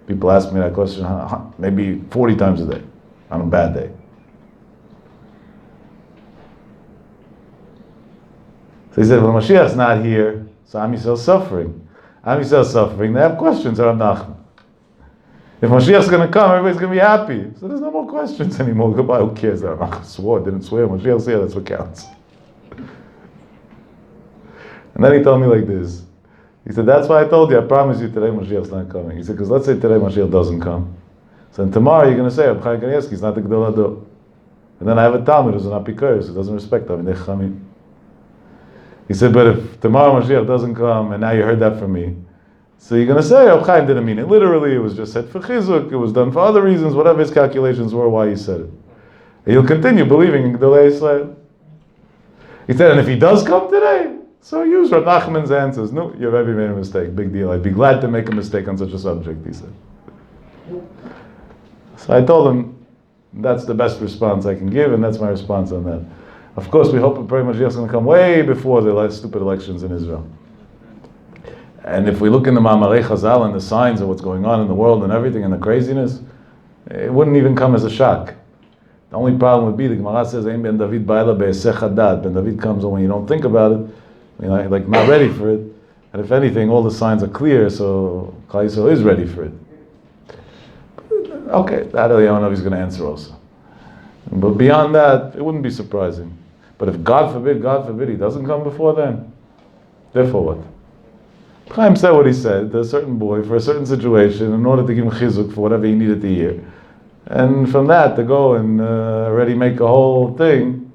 People ask me that question maybe 40 times a day, on a bad day. So he said, well, Mashiach's not here, so Am Yisrael's suffering. Am Yisrael's suffering, they have questions, Rav Nachman. If Mashiach's going to come, everybody's going to be happy. So there's no more questions anymore. Goodbye, who cares? Rav Nachman swore, didn't swear. Mashiach's here, that's what counts. And then he told me like this. He said, that's why I told you, I promise you today Mashiach's not coming. He said, because let's say today Mashiach doesn't come. So then tomorrow you're going to say, Reb Chaim Kanievsky is not the Gdol Hador. And then I have a Talmud who's an Apikoros, who doesn't respect Avinei Chachamim. He said, but if tomorrow Mashiach doesn't come, and now you heard that from me, so you're going to say, Reb Chaim didn't mean it literally, it was just said for Chizuk, it was done for other reasons, whatever his calculations were, why he said it. And you'll continue believing in Gdolei Yisrael. He said, and if he does come today, so use Rav Nachman's answers. No, your Rebbe made a mistake. Big deal. I'd be glad to make a mistake on such a subject, he said. So I told him, that's the best response I can give, and that's my response on that. Of course, we hope and pray Mashiach's going to come way before the stupid elections in Israel. And if we look in the Ma'amarei Chazal and the signs of what's going on in the world and everything and the craziness, it wouldn't even come as a shock. The only problem would be, the Gemara says, Ein ben David ba'ela be'esech hadad. Ben David comes when you don't think about it, like not ready for it. And if anything, all the signs are clear, so Klal Yisrael is ready for it. Okay, that I don't know if he's going to answer also. But beyond that, it wouldn't be surprising. But if God forbid, he doesn't come before then, therefore what? Chaim said what he said to a certain boy for a certain situation in order to give him chizuk for whatever he needed to hear. And from that, to go and already make a whole thing.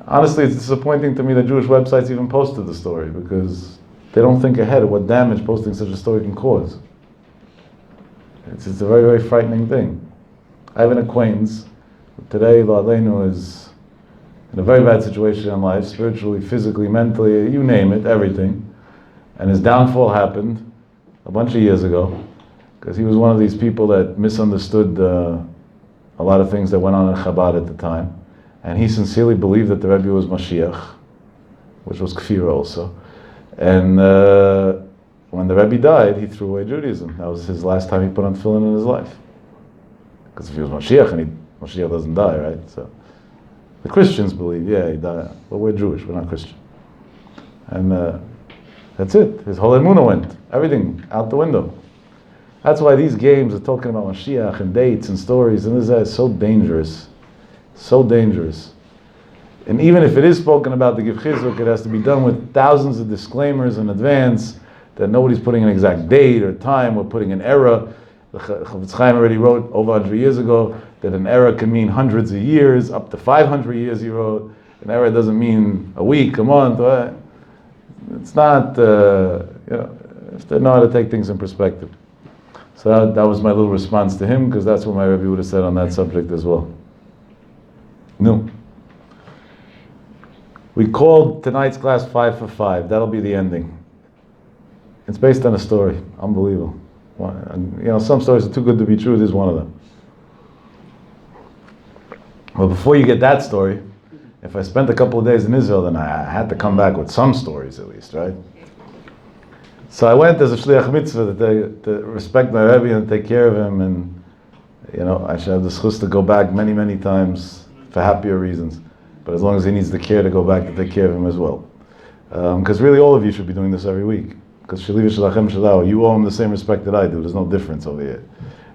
Honestly, it's disappointing to me that Jewish websites even posted the story, because they don't think ahead of what damage posting such a story can cause. It's a very, very frightening thing. I have an acquaintance who today, La'aleinu, is in a very bad situation in life, spiritually, physically, mentally, you name it, everything. And his downfall happened a bunch of years ago, because he was one of these people that misunderstood a lot of things that went on in Chabad at the time. And he sincerely believed that the Rebbe was Mashiach, which was Kfir also. And when the Rebbe died, he threw away Judaism. That was his last time he put on tefillin in his life. Because if he was Mashiach, and Mashiach doesn't die, right? So the Christians believe, yeah, he died. But we're Jewish, we're not Christian. And that's it. His whole emunah went. Everything out the window. That's why these games are talking about Mashiach and dates and stories and this is so dangerous. So dangerous. And even if it is spoken about the Giv Chizuk, it has to be done with thousands of disclaimers in advance that nobody's putting an exact date or time or putting an era. The Chavetz Chaim already wrote over 100 years ago that an era can mean hundreds of years, up to 500 years he wrote. An era doesn't mean a week, a month. It's not, if they know how to take things in perspective. So that was my little response to him, because that's what my Rebbe would have said on that subject as well. No. We called tonight's class 5 for 5. That'll be the ending. It's based on a story. Unbelievable. Some stories are too good to be true. This is one of them. Well, before you get that story, if I spent a couple of days in Israel, then I had to come back with some stories at least, right? So I went as a shliach mitzvah to respect my Rebbe and take care of him, and I should have the zchus to go back many, many times for happier reasons. But as long as he needs the care to go back to take care of him as well. Because really all of you should be doing this every week. Because Shaliv Shalachem Shalau, you owe him the same respect that I do. There's no difference over here.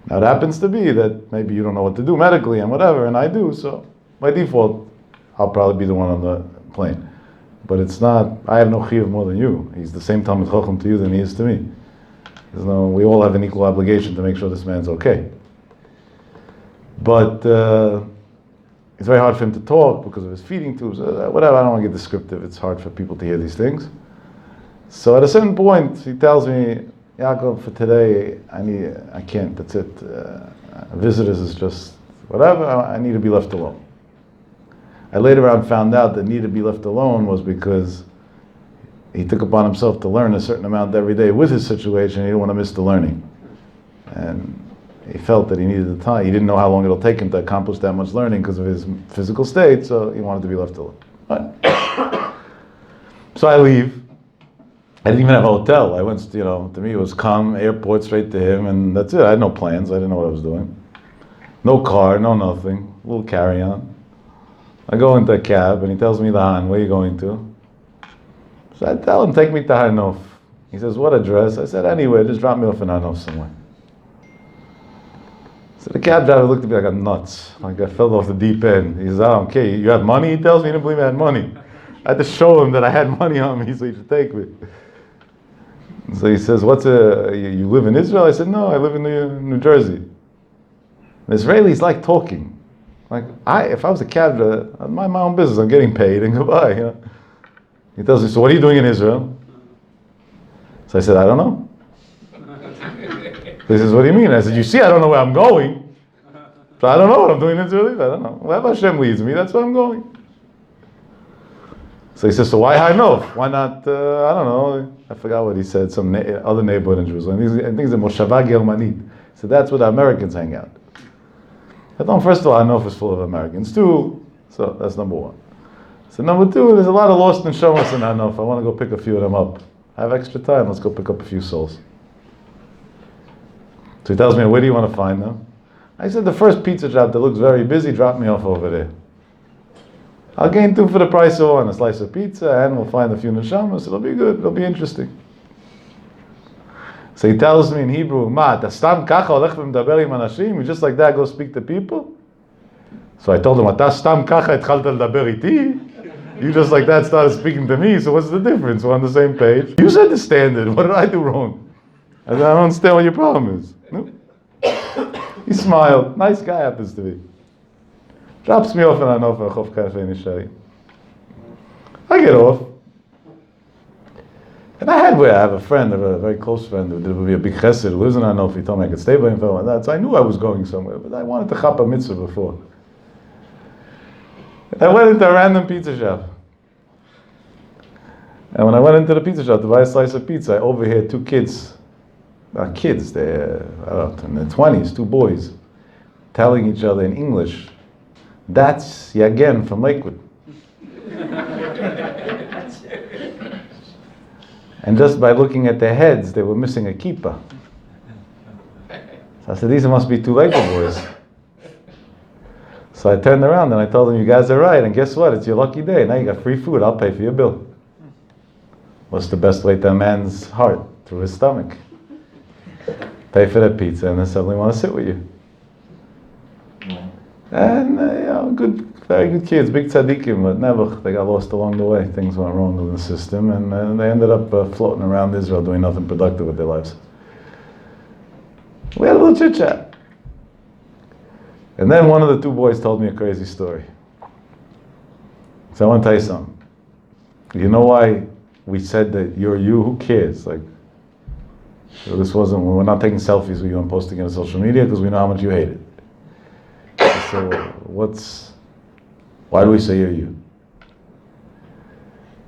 Now it happens to be that maybe you don't know what to do medically and whatever, and I do, so by default, I'll probably be the one on the plane. But it's not, I have no chiyuv more than you. He's the same Talmid Chacham to you than he is to me. We all have an equal obligation to make sure this man's okay. But it's very hard for him to talk because of his feeding tubes, whatever, I don't want to get descriptive. It's hard for people to hear these things. So at a certain point, he tells me, Yaakov, for today, I can't, that's it. Visitors is just, whatever, I need to be left alone. I later on found out that need to be left alone was because he took upon himself to learn a certain amount every day with his situation. He didn't want to miss the learning. And he felt that he needed the time. He didn't know how long it'll take him to accomplish that much learning because of his physical state, so he wanted to be left alone. Right. So I leave. I didn't even have a hotel. I went, to me it was come, airport, straight to him, and that's it. I had no plans. I didn't know what I was doing. No car, no nothing. A little carry-on. I go into a cab, and he tells me, Lahan, where are you going to? So I tell him, take me to Har Nof. He says, what address? I said, anywhere, just drop me off in Har Nof somewhere. So the cab driver looked at me like I'm nuts. Like I fell off the deep end. He says, okay, you have money? He tells me he didn't believe I had money. I had to show him that I had money on me so he should take me. So he says, you live in Israel? I said, no, I live in New Jersey. The Israelis like talking. Like, if I was a cab driver, I'd mind my own business. I'm getting paid and goodbye. He tells me, so what are you doing in Israel? So I said, I don't know. He says, what do you mean? I said, you see, I don't know where I'm going. So I don't know what I'm doing in Israel either. I don't know. Wherever Hashem leads me, that's where I'm going. So he says, so why Har Nof? Why not, I don't know, I forgot what he said, some other neighborhood in Jerusalem. I think it's a Moshava Germanit. So that's where the Americans hang out. I thought, first of all, Har Nof is full of Americans too, so that's number one. So number two, there's a lot of lost neshamas in Har Nof. I want to go pick a few of them up. I have extra time, let's go pick up a few souls. So he tells me, where do you want to find them? I said, the first pizza shop that looks very busy, drop me off over there. I'll gain two for the price of one, a slice of pizza, and we'll find a few neshamas. It'll be good, it'll be interesting. So he tells me in Hebrew, ta stam kacha olech v'medaber im anashim? You just like that go speak to people? So I told him, ta stam kacha atchalta ledaber iti? You just like that started speaking to me, so what's the difference? We're on the same page. You said the standard, what did I do wrong? I said, I don't understand what your problem is. No? He smiled, nice guy happens to be. Drops me off in Hanover, Chof Cafe Nishari. I get off. And I have a friend, a very close friend, who would be a big chesed, who lives in Hanover. He told me I could stay by him for like that. So I knew I was going somewhere, but I wanted to chap a mitzvah before. And I went into a random pizza shop. And when I went into the pizza shop to buy a slice of pizza, I overheard two kids, they're in their 20s, two boys, telling each other in English, that's Yagen from Lakewood. And just by looking at their heads, they were missing a kippah. So I said, these must be two Lakewood boys. So I turned around and I told them, you guys are right, and guess what? It's your lucky day. Now you got free food, I'll pay for your bill. What's the best way to a man's heart? Through his stomach. pay for that pizza, and then suddenly want to sit with you. And good, very good kids, big tzaddikim, but never, they got lost along the way. Things went wrong in the system, and they ended up floating around Israel doing nothing productive with their lives. We had a little chit chat. And then one of the two boys told me a crazy story. So I want to tell you something. You know why we said that you're you? Who cares? Like, so we're not taking selfies with you and posting it on social media because we know how much you hate it. So why do we say you're you?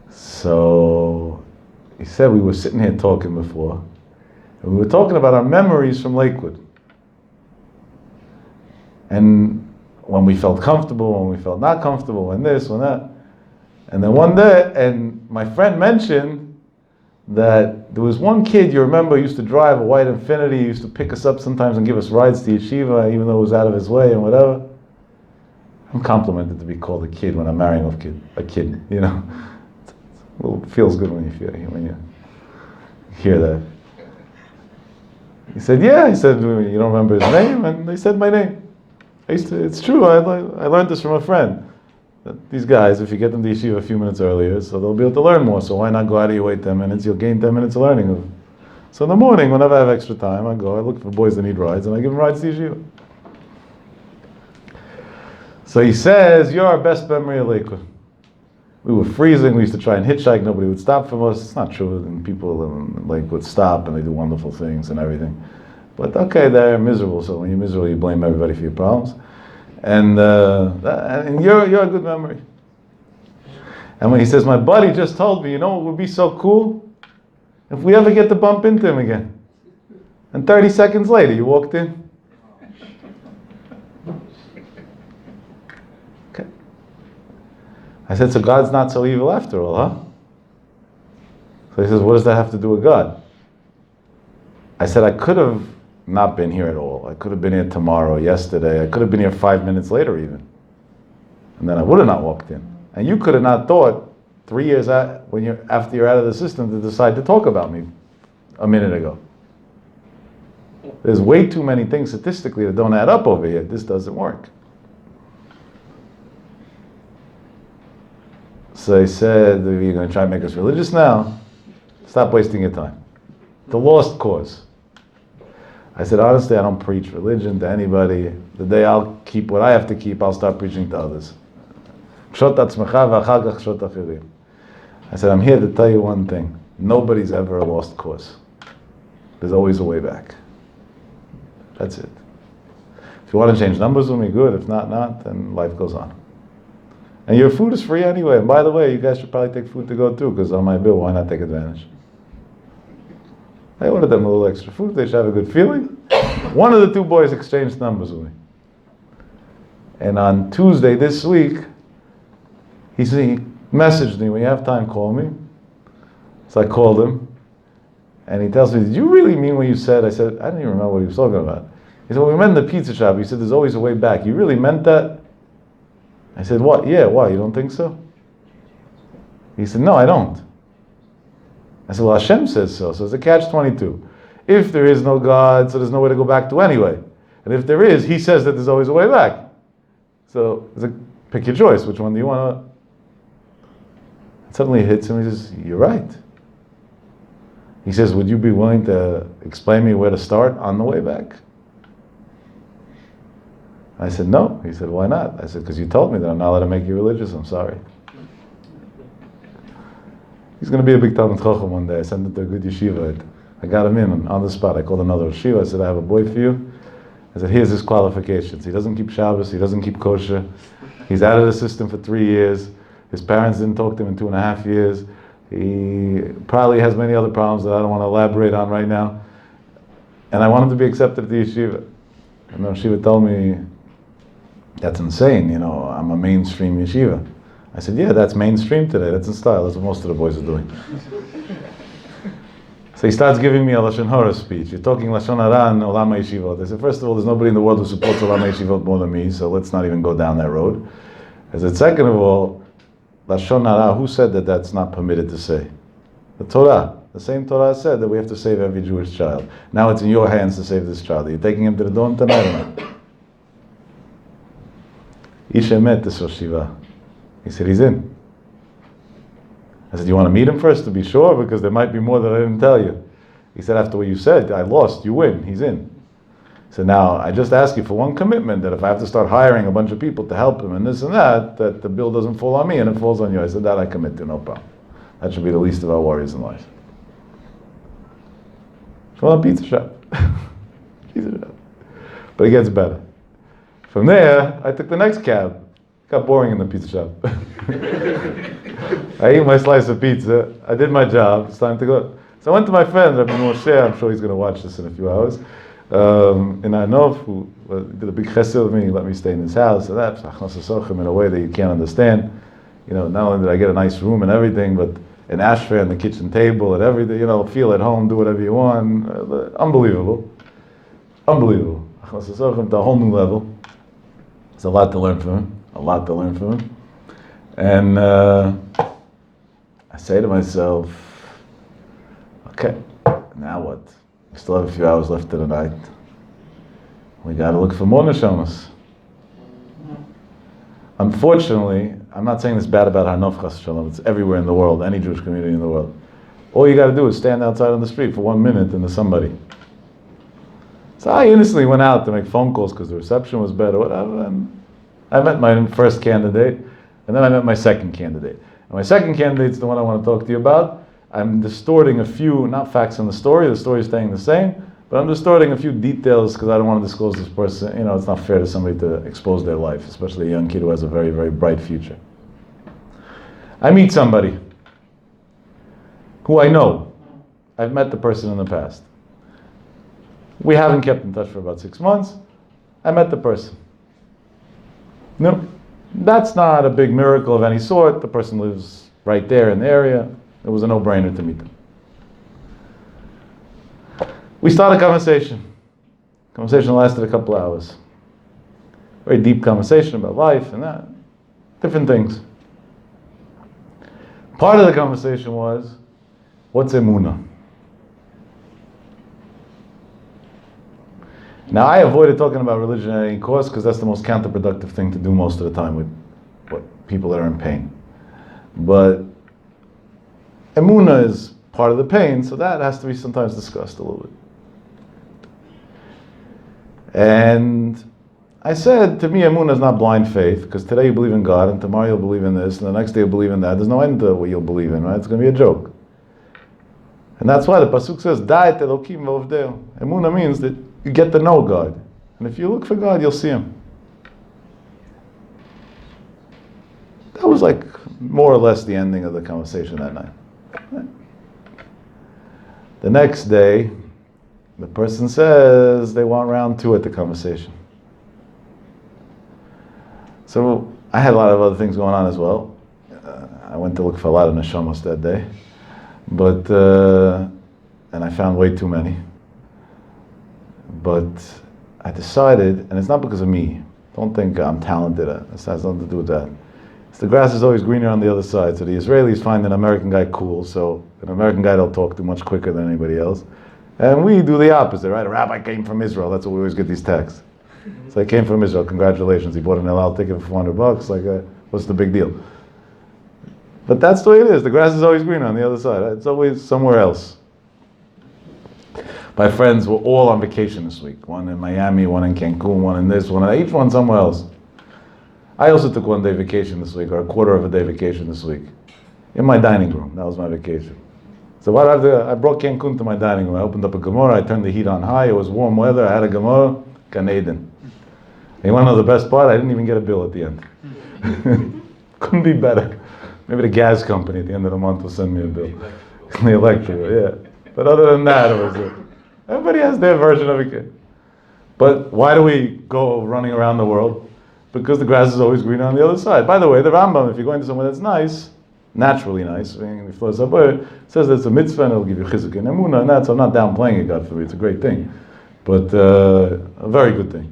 So he said we were sitting here talking before, and we were talking about our memories from Lakewood. And when we felt comfortable, when we felt not comfortable, when this, when that. And then one day, and my friend mentioned that there was one kid, you remember, used to drive a white Infiniti, he used to pick us up sometimes and give us rides to yeshiva, even though it was out of his way and whatever. I'm complimented to be called a kid when I'm marrying a kid, you know. It feels good when you hear that. He said, yeah, he said, you don't remember his name? And they said my name. It's true, I learned this from a friend. That these guys, if you get them to yeshiva a few minutes earlier, so they'll be able to learn more, so why not go out of your way 10 minutes, you'll gain 10 minutes of learning. So in the morning, whenever I have extra time, I look for boys that need rides, and I give them rides to yeshiva. So he says, you're our best memory of Lakewood. We were freezing, we used to try and hitchhike, nobody would stop from us. It's not true, and people in Lakewood stop and they do wonderful things and everything. But okay, they're miserable, so when you're miserable, you blame everybody for your problems. And you're a good memory. And when he says, my buddy just told me, you know what would be so cool? If we ever get to bump into him again. And 30 seconds later, you walked in. Okay. I said, so God's not so evil after all, huh? So he says, what does that have to do with God? I said, I could have not been here at all. I could have been here tomorrow, yesterday. I could have been here 5 minutes later even. And then I would have not walked in. And you could have not thought 3 years after you're out of the system to decide to talk about me a minute ago. There's way too many things statistically that don't add up over here. This doesn't work. So he said, you're going to try and make us religious now? Stop wasting your time. The lost cause. I said, honestly, I don't preach religion to anybody. The day I'll keep what I have to keep, I'll start preaching to others. I said, I'm here to tell you one thing. Nobody's ever a lost cause. There's always a way back. That's it. If you want to change numbers with me, good. If not, then life goes on. And your food is free anyway. And by the way, you guys should probably take food to go too, because on my bill, why not take advantage? I ordered them a little extra food. They should have a good feeling. One of the two boys exchanged numbers with me. And on Tuesday this week, he messaged me, when you have time, call me. So I called him. And he tells me, did you really mean what you said? I said, I didn't even remember what he was talking about. He said, well, we met in the pizza shop. He said, there's always a way back. You really meant that? I said, what? Yeah, why? You don't think so? He said, no, I don't. I said, well, Hashem says so. So it's a catch-22. If there is no God, so there's no way to go back to anyway. And if there is, he says that there's always a way back. So pick your choice. Which one do you want to... Suddenly it hits him. He says, you're right. He says, would you be willing to explain me where to start on the way back? I said, no. He said, why not? I said, because you told me that I'm not allowed to make you religious. I'm sorry. He's going to be a big Talmid Chacham one day. I sent him to a good yeshiva. I got him in on the spot. I called another yeshiva. I said, I have a boy for you. I said, here's his qualifications. He doesn't keep Shabbos. He doesn't keep kosher. He's out of the system for 3 years. His parents didn't talk to him in 2.5 years. He probably has many other problems that I don't want to elaborate on right now. And I want him to be accepted at the yeshiva. And the yeshiva told me, that's insane, I'm a mainstream yeshiva. I said, yeah, that's mainstream today. That's in style. That's what most of the boys are doing. So he starts giving me a Lashon Hara speech. You're talking Lashon Hara and Olam HaYeshivot. I said, first of all, there's nobody in the world who supports Olam HaYeshivot more than me, so let's not even go down that road. I said, second of all, Lashon Hara, who said that that's not permitted to say? The Torah. The same Torah said that we have to save every Jewish child. Now it's in your hands to save this child. Are you taking him to the Dome tonight or not? Isha met this Rosh Shiva. He said, he's in. I said, you want to meet him first to be sure? Because there might be more that I didn't tell you. He said, after what you said, I lost, you win, he's in. So now, I just ask you for one commitment, that if I have to start hiring a bunch of people to help him and this and that the bill doesn't fall on me and it falls on you. I said, that I commit to, no problem. That should be the least of our worries in life. So a pizza shop. Pizza shop. But it gets better. From there, I took the next cab. It got boring in the pizza shop. I ate my slice of pizza. I did my job. It's time to go. So I went to my friend, Rabbi Moshe. I'm sure he's going to watch this in a few hours. In Anov, who did a big chesed with me, he let me stay in his house. So that's in a way that you can't understand. You know, not only did I get a nice room and everything, but an ashray on the kitchen table and everything. You know, feel at home, do whatever you want. Unbelievable, unbelievable. To a whole new level. There's a lot to learn from him. A lot to learn from him. And I say to myself, okay, now what? We still have a few hours left of the night. We got to look for more neshamas. Unfortunately, I'm not saying this bad about Hanof Chas Shalom. It's everywhere in the world, any Jewish community in the world. All you got to do is stand outside on the street for 1 minute and there's somebody. So I innocently went out to make phone calls because the reception was better, whatever. And I met my first candidate, and then I met my second candidate. And my second candidate is the one I want to talk to you about. I'm distorting a few, not facts in the story is staying the same, but I'm distorting a few details because I don't want to disclose this person. You know, it's not fair to somebody to expose their life, especially a young kid who has a very, very bright future. I meet somebody who I know. I've met the person in the past. We haven't kept in touch for about 6 months. I met the person. No, that's not a big miracle of any sort. The person lives right there in the area. It was a no-brainer to meet them. We started a conversation. Conversation lasted a couple hours. Very deep conversation about life and that. Different things. Part of the conversation was, what's emunah? Now, I avoided talking about religion at any cost because that's the most counterproductive thing to do most of the time with people that are in pain. But emunah is part of the pain, so that has to be sometimes discussed a little bit. And I said, to me, emunah is not blind faith, because today you believe in God, and tomorrow you'll believe in this, and the next day you'll believe in that. There's no end to what you'll believe in, right? It's going to be a joke. And that's why the pasuk says, Da'et Elokim v'ovdeo. Emunah means that you get to know God. And if you look for God, you'll see Him. That was like more or less the ending of the conversation that night. The next day, the person says they want round 2 at the conversation. So I had a lot of other things going on as well. I went to look for a lot of neshamos that day. But, and I found way too many. But I decided, and it's not because of me. Don't think I'm talented. It has nothing to do with that. It's the grass is always greener on the other side. So the Israelis find an American guy cool. So an American guy they'll talk to much quicker than anybody else. And we do the opposite, right? A rabbi came from Israel. That's what we always get these texts. So he came from Israel. Congratulations. He bought an El Al ticket for $400. Like, what's the big deal? But that's the way it is. The grass is always greener on the other side. It's always somewhere else. My friends were all on vacation this week. One in Miami, one in Cancun, one in this, each one somewhere else. I also took 1 day vacation this week, or a quarter of a day vacation this week. In my dining room. That was my vacation. So what I brought Cancun to my dining room. I opened up a Gemara. I turned the heat on high. It was warm weather. I had a Gemara. Gan Eden. And you want to know the best part? I didn't even get a bill at the end. Couldn't be better. Maybe the gas company at the end of the month will send me a bill. The electric, yeah. But other than that, it was everybody has their version of it. But why do we go running around the world? Because the grass is always greener on the other side. By the way, the Rambam, if you're going to somewhere that's nice, naturally nice, says that it's a mitzvah and it'll give you chizuk and emunah and that, so I'm not downplaying it, God forbid, it's a great thing. But a very good thing.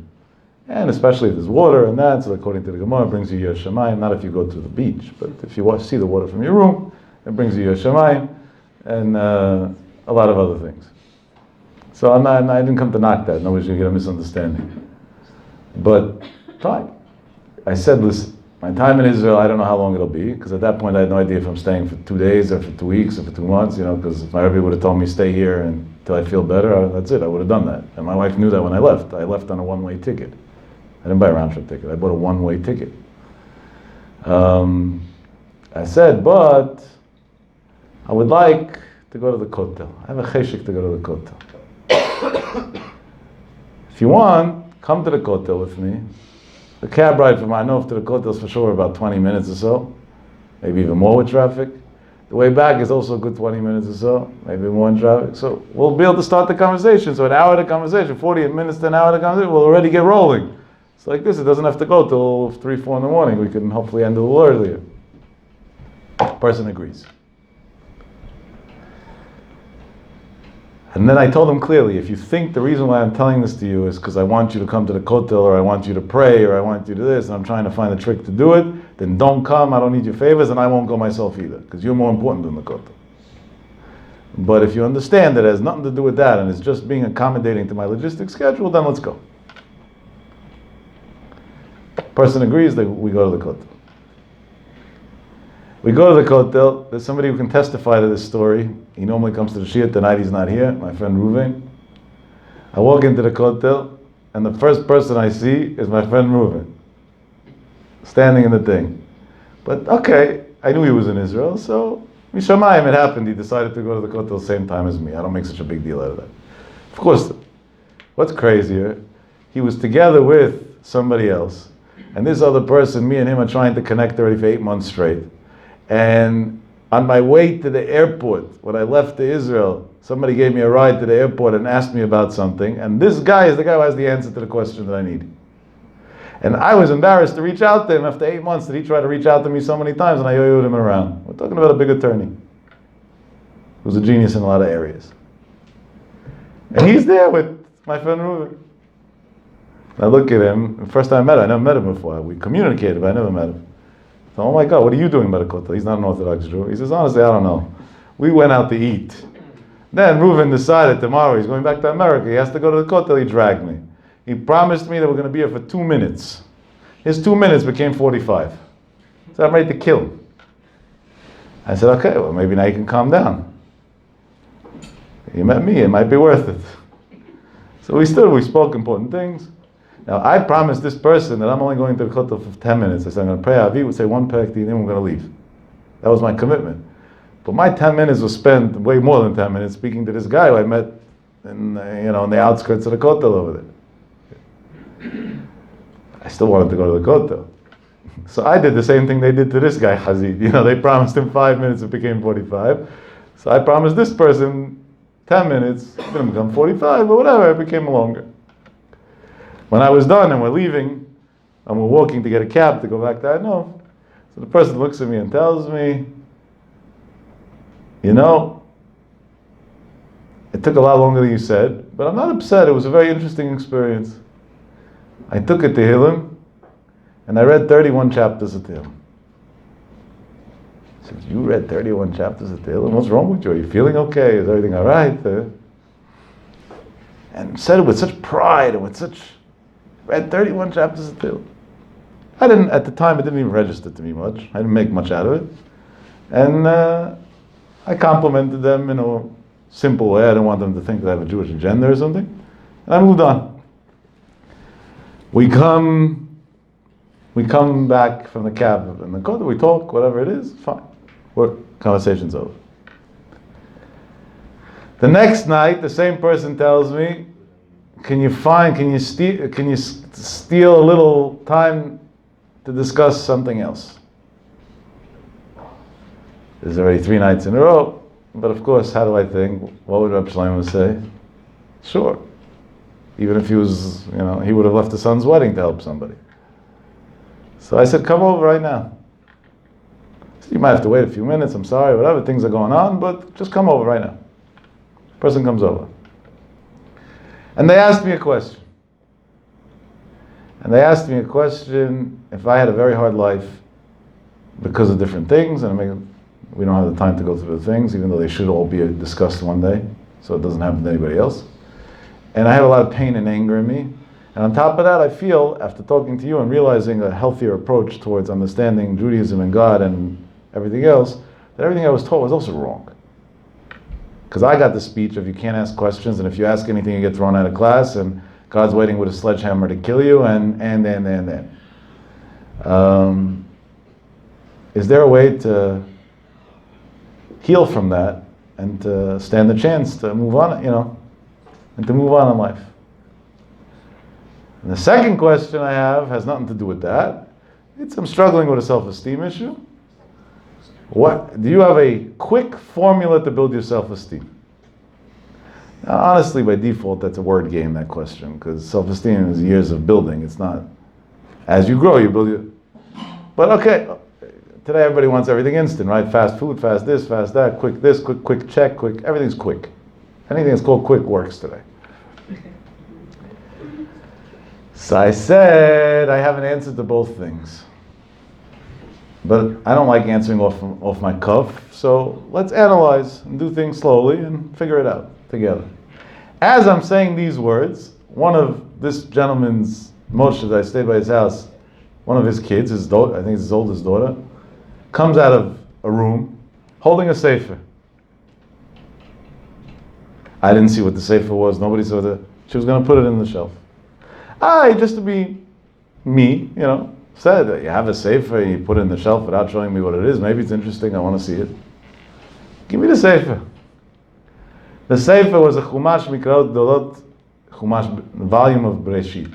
And especially if there's water and that, so according to the Gemara, it brings you Yiras Shamayim, not if you go to the beach, but if you see the water from your room, it brings you Yiras Shamayim. and a lot of other things. So I didn't come to knock that. Nobody's going to get a misunderstanding. But fine. I said, listen, my time in Israel, I don't know how long it'll be, because at that point I had no idea if I'm staying for 2 days or for 2 weeks or for 2 months, because if my Rebbe would have told me stay here until I feel better, that's it, I would have done that. And my wife knew that when I left. I left on a one-way ticket. I didn't buy a round-trip ticket. I bought a one-way ticket. I said, but I would like to go to the Kotel. I have a cheshik to go to the Kotel. If you want, come to the Kotel with me. The cab ride from Arnov to the Kotel is for sure about 20 minutes or so, maybe even more with traffic. The way back is also a good 20 minutes or so, maybe more in traffic. So we'll be able to start the conversation. So an hour of conversation, 40 minutes to an hour of conversation, we'll already get rolling. It's like this, it doesn't have to go till 3, 4 in the morning. We can hopefully end a little earlier. Person agrees. And then I told him clearly, if you think the reason why I'm telling this to you is because I want you to come to the Kotel, or I want you to pray, or I want you to this, and I'm trying to find a trick to do it, then don't come, I don't need your favors, and I won't go myself either, because you're more important than the Kotel. But if you understand that it has nothing to do with that, and it's just being accommodating to my logistic schedule, then let's go. Person agrees that we go to the Kotel. We go to the Kotel. There's somebody who can testify to this story. He normally comes to the Shia. Tonight he's not here, my friend Reuven. I walk into the Kotel, and the first person I see is my friend Reuven, standing in the thing. But okay, I knew he was in Israel, so Mishamayim, it happened. He decided to go to the Kotel the same time as me. I don't make such a big deal out of that. Of course, what's crazier, he was together with somebody else, and this other person, me and him are trying to connect already for 8 months straight. And on my way to the airport, when I left to Israel, somebody gave me a ride to the airport and asked me about something. And this guy is the guy who has the answer to the question that I need. And I was embarrassed to reach out to him after 8 months that he tried to reach out to me so many times, and I yo-yoed him around. We're talking about a big attorney who's a genius in a lot of areas. And he's there with my friend Reuven. I look at him, the first time I met him, I never met him before. We communicated, but I never met him. So, oh my God, what are you doing by the Kotel? He's not an Orthodox Jew. He says, honestly, I don't know. We went out to eat. Then Reuven decided tomorrow he's going back to America. He has to go to the Kotel. He dragged me. He promised me that we're going to be here for 2 minutes. His 2 minutes became 45. So I'm ready to kill him. I said, okay, well, maybe now you can calm down. You met me, it might be worth it. So we spoke important things. Now, I promised this person that I'm only going to the Kotel for 10 minutes. I said, I'm going to pray Avi, would say one perek, then we're going to leave. That was my commitment. But my 10 minutes was spent, way more than 10 minutes, speaking to this guy who I met in the outskirts of the Kotel over there. I still wanted to go to the Kotel. So I did the same thing they did to this guy, Hazid. They promised him 5 minutes, it became 45. So I promised this person 10 minutes, it didn't become 45, but whatever, it became longer. When I was done and we're leaving, and we're walking to get a cab to go back to Arnov, so the person looks at me and tells me, it took a lot longer than you said, but I'm not upset. It was a very interesting experience. I took a Tehillim, and I read 31 chapters of Tehillim. I said, you read 31 chapters of Tehillim? What's wrong with you? Are you feeling okay? Is everything all right? And said it with such pride and with such... read 31 chapters of Tehillim. At the time, it didn't even register to me much. I didn't make much out of it. And I complimented them in a simple way. I didn't want them to think that I have a Jewish agenda or something. And I moved on. We come back from the cab and the Kotel, we talk, whatever it is, fine. Conversation's over. The next night, the same person tells me, can you steal a little time to discuss something else? There's already 3 nights in a row, but of course, how do I think? What would Reb Shlomo say? Sure. Even if he was, he would have left his son's wedding to help somebody. So I said, come over right now. So you might have to wait a few minutes, I'm sorry, whatever, things are going on, but just come over right now. Person comes over. And they asked me a question. And they asked me a question, if I had a very hard life because of different things, and We don't have the time to go through the things, even though they should all be discussed one day, so it doesn't happen to anybody else. And I have a lot of pain and anger in me. And on top of that, I feel, after talking to you and realizing a healthier approach towards understanding Judaism and God and everything else, that everything I was taught was also wrong. Because I got the speech of you can't ask questions, and if you ask anything, you get thrown out of class, and God's waiting with a sledgehammer to kill you, and. Is there a way to heal from that and to stand a chance to move on, and to move on in life? And the second question I have has nothing to do with that. I'm struggling with a self-esteem issue. Do you have a quick formula to build your self-esteem? Now, honestly, by default, that's a word game, that question, because self-esteem is years of building. It's not, as you grow, you build your... But okay, today everybody wants everything instant, right? Fast food, fast this, fast that, quick this, quick check, quick, everything's quick. Anything that's called quick works today. So I said I have an answer to both things. But I don't like answering off my cuff, so let's analyze and do things slowly and figure it out together. As I'm saying these words, one of this gentleman's, Moshe, that I stayed by his house, one of his kids, his daughter, I think it's his oldest daughter, comes out of a room holding a sefer. I didn't see what the sefer was, nobody saw it. She was going to put it in the shelf. Just to be me, said that you have a sefer, you put it in the shelf without showing me what it is. Maybe it's interesting, I want to see it. Give me the sefer. The sefer was a Chumash Mikraot Gdolot, volume of Breshit.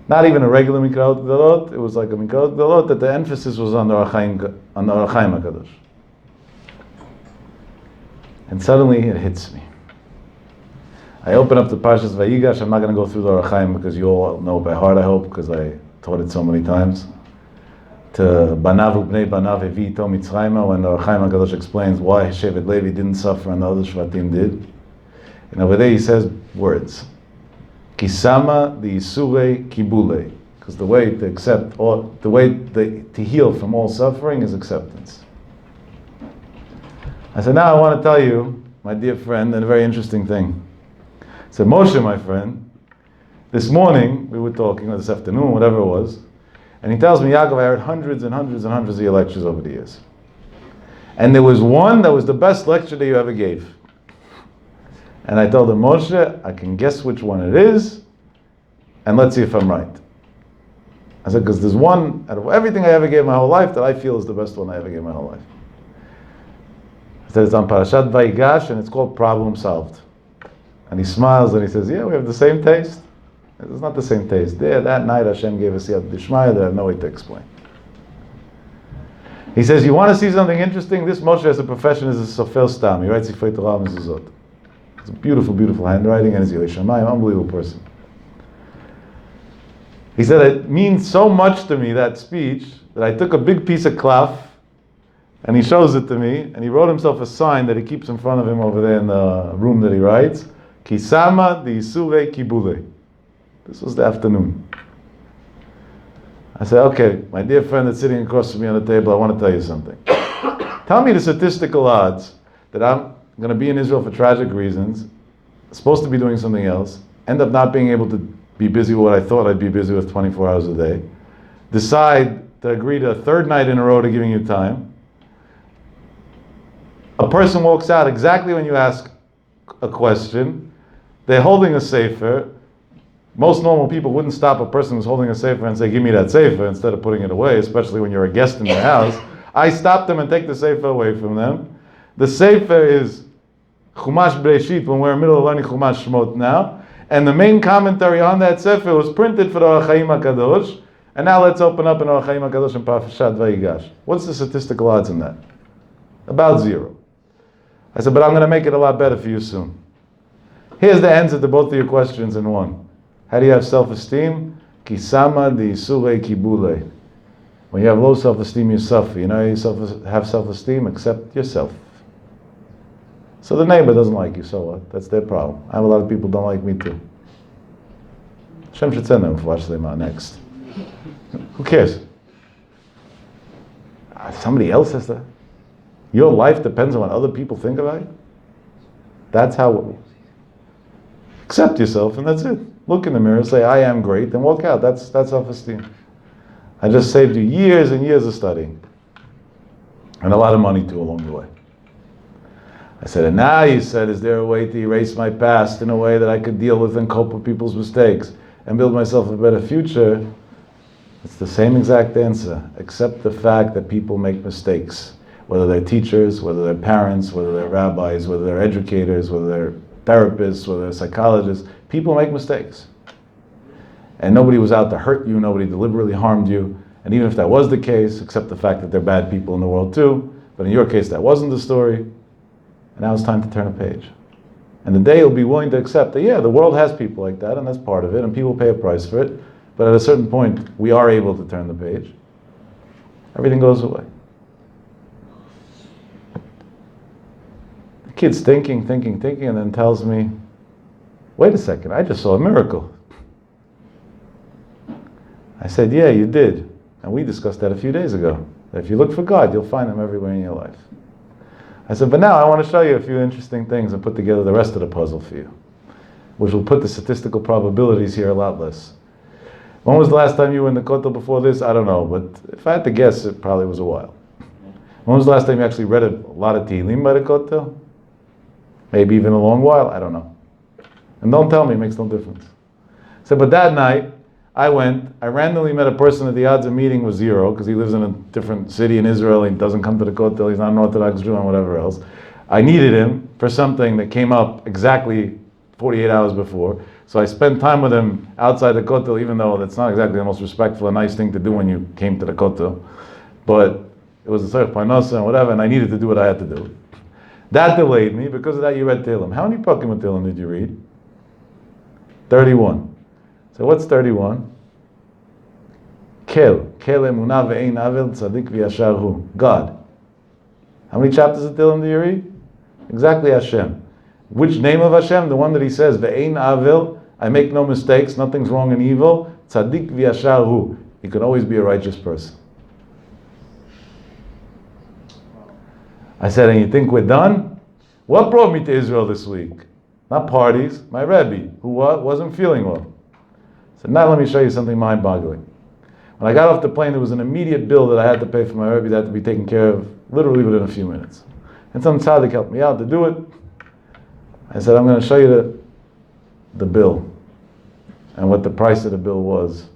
Not even a regular Mikraot Gdolot, it was like a Mikraot Gdolot that the emphasis was on the Ohr HaChaim HaKadosh. And suddenly it hits me. I open up the Parashat Vayigash. I'm not going to go through the Ohr HaChaim because you all know by heart, I hope, because I taught it so many times. To Banav Ubnei Banav Evi Ito Mitzrayma, when the Ohr HaChaim HaKadosh explains why Shevet Levi didn't suffer and the other Shvatim did. And over there he says words. Kisama the Isurei Kibulei. Because the way to accept, to heal from all suffering is acceptance. I said, now I want to tell you, my dear friend, a very interesting thing. I said, Moshe, my friend, this morning we were talking, or this afternoon, whatever it was, and he tells me, Yaakov, I heard hundreds and hundreds and hundreds of your lectures over the years. And there was one that was the best lecture that you ever gave. And I told him, Moshe, I can guess which one it is, and let's see if I'm right. I said, because there's one out of everything I ever gave my whole life that I feel is the best one I ever gave my whole life. I said, it's on Parashat Vayigash, and it's called Problem Solved. And he smiles and he says, yeah, we have the same taste. It's not the same taste. There, that night Hashem gave us Yad D'Shmaya that I have no way to explain. He says, you want to see something interesting? This Moshe as a profession is a Sofer Stam. He writes Sifrei Torah Mezuzot. It's a beautiful, beautiful handwriting, and he's a Yoshamayim, unbelievable person. He said, it means so much to me, that speech, that I took a big piece of cloth, and he shows it to me, and he wrote himself a sign that he keeps in front of him over there in the room that he writes. Kisama the Isurei Kibule. This was the afternoon. I said, okay, my dear friend that's sitting across from me on the table, I want to tell you something. Tell me the statistical odds that I'm going to be in Israel for tragic reasons, supposed to be doing something else, end up not being able to be busy with what I thought I'd be busy with 24 hours a day, decide to agree to a third night in a row to giving you time. A person walks out exactly when you ask a question. They're holding a sefer. Most normal people wouldn't stop a person who's holding a sefer and say, give me that sefer, instead of putting it away, especially when you're a guest in their house. I stop them and take the sefer away from them. The sefer is Chumash Breshit, when we're in the middle of learning Chumash Shmot now. And the main commentary on that sefer was printed for the Ohr HaChaim HaKadosh. And now let's open up an Ohr HaChaim HaKadosh in Parashat Vayigash. What's the statistical odds in that? About 0. I said, but I'm going to make it a lot better for you soon. Here's the answer to both of your questions in one. How do you have self-esteem? Kisama the Isurei Kibule. When you have low self-esteem, you suffer. You know how you have self-esteem? Accept yourself. So the neighbor doesn't like you, so what? That's their problem. I have a lot of people who don't like me too. Hashem should send them for watch them out next. Who cares? Somebody else has to. Your life depends on what other people think about you. That's how. Accept yourself, and that's it. Look in the mirror, say, I am great, and walk out. That's self-esteem. I just saved you years and years of studying. And a lot of money too along the way. I said, and now you said, is there a way to erase my past in a way that I could deal with and cope with people's mistakes and build myself a better future? It's the same exact answer. Accept the fact that people make mistakes. Whether they're teachers, whether they're parents, whether they're rabbis, whether they're educators, whether they're therapists, whether they're psychologists. People make mistakes. And nobody was out to hurt you, nobody deliberately harmed you. And even if that was the case, accept the fact that there are bad people in the world too. But in your case, that wasn't the story. And now it's time to turn a page. And the day you'll be willing to accept that, yeah, the world has people like that, and that's part of it, and people pay a price for it. But at a certain point, we are able to turn the page. Everything goes away. The kid's thinking, and then tells me, wait a second, I just saw a miracle. I said, yeah, you did. And we discussed that a few days ago. That if you look for God, you'll find Him everywhere in your life. I said, but now I want to show you a few interesting things and put together the rest of the puzzle for you, which will put the statistical probabilities here a lot less. When was the last time you were in the Kotel before this? I don't know, but if I had to guess, it probably was a while. When was the last time you actually read a lot of Tehillim by the Kotel? Maybe even a long while, I don't know. And don't tell me, it makes no difference. I said, but that night, I randomly met a person that the odds of meeting was 0, because he lives in a different city in Israel, he doesn't come to the Kotel, he's not an Orthodox Jew and whatever else. I needed him for something that came up exactly 48 hours before. So I spent time with him outside the Kotel, even though that's not exactly the most respectful and nice thing to do when you came to the Kotel. But it was a Tzarech Parnasa and whatever, and I needed to do what I had to do. That delayed me. Because of that, you read Tehillim. How many Pakim of Tehillim did you read? 31. So what's 31? Kel emunah ve'ein avel tzadik v'yashar hu. God. How many chapters of Tehillim do you read? Exactly Hashem. Which name of Hashem? The one that He says, ve'ein avel, I make no mistakes, nothing's wrong and evil. Tzadik v'yashar hu. He can always be a righteous person. I said, and you think we're done? What brought me to Israel this week? Not parties, my Rebbe, who wasn't feeling well. I said, now let me show you something mind-boggling. When I got off the plane, there was an immediate bill that I had to pay for my Rebbe that had to be taken care of literally within a few minutes. And some tzaddik helped me out to do it. I said, I'm going to show you the bill and what the price of the bill was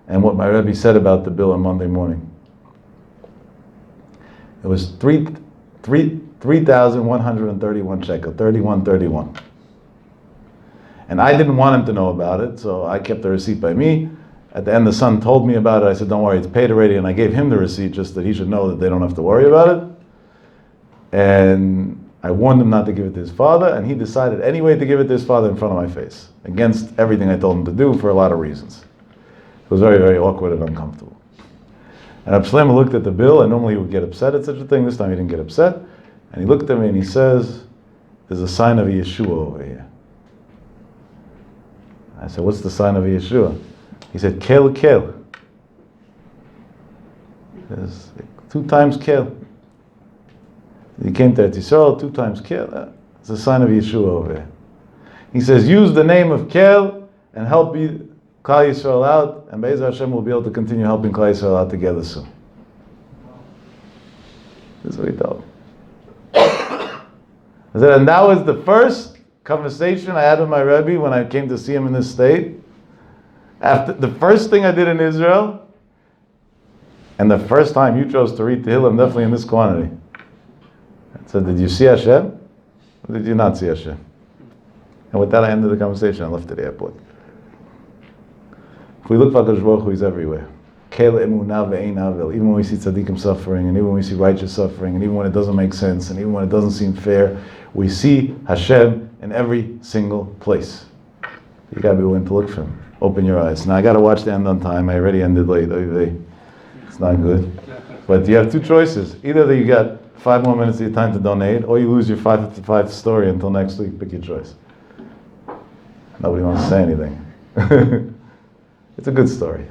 and what my Rebbe said about the bill on Monday morning. It was 3,131 shekel, 31.31. And I didn't want him to know about it, so I kept the receipt by me. At the end, the son told me about it. I said, don't worry, it's paid already. And I gave him the receipt just that he should know that they don't have to worry about it. And I warned him not to give it to his father, and he decided anyway to give it to his father in front of my face, against everything I told him to do for a lot of reasons. It was very, very awkward and uncomfortable. And Reb Shlomo looked at the bill, and normally he would get upset at such a thing. This time he didn't get upset. And he looked at me and he says, there's a sign of a Yeshua over here. I said, what's the sign of a Yeshua? He said, Kel. There's 2 times Kel. He came to Eretz Yisrael, 2 times Kel. It's a sign of Yeshua over here. He says, use the name of Kel and help Klal Yisrael out, and Be'ez Hashem will be able to continue helping Klal Yisrael out together soon. This is what he told me. I said, and that was the first conversation I had with my Rebbe when I came to see him in this state. After the first thing I did in Israel, and the first time you chose to read Tehillim, definitely in this quantity. I said, did you see Hashem? Or did you not see Hashem? And with that I ended the conversation. I left at the airport. If we look for HaKadosh Baruch Hu, He's everywhere. Kel emunah ve'ein avel. Even when we see tzaddikim suffering, and even when we see righteous suffering, and even when it doesn't make sense, and even when it doesn't seem fair, we see Hashem in every single place. You gotta be willing to look for Him. Open your eyes. Now I gotta watch the end on time. I already ended late. It's not good. But you have 2 choices. Either that you got 5 more minutes of your time to donate, or you lose your 5:55 story until next week. Pick your choice. Nobody wants to say anything. It's a good story.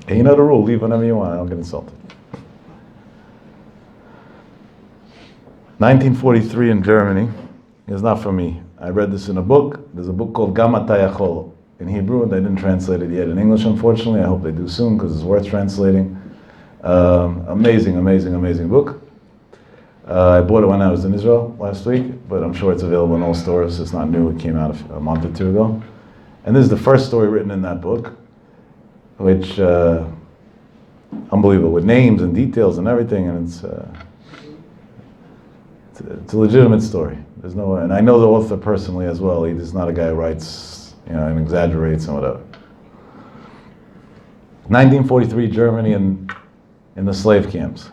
And you know the rule, leave whenever you want, I don't get insulted. 1943 in Germany is not for me. I read this in a book. There's a book called Gam Ata Yachol in Hebrew. They didn't translate it yet in English, unfortunately. I hope they do soon because it's worth translating. Amazing, amazing, amazing book. I bought it when I was in Israel last week, but I'm sure it's available in all stores. It's not new. It came out a month or two ago. And this is the first story written in that book, which, unbelievable, with names and details and everything, and it's a legitimate story. There's no, and I know the author personally as well. He's not a guy who writes, and exaggerates and whatever. 1943, Germany in the slave camps.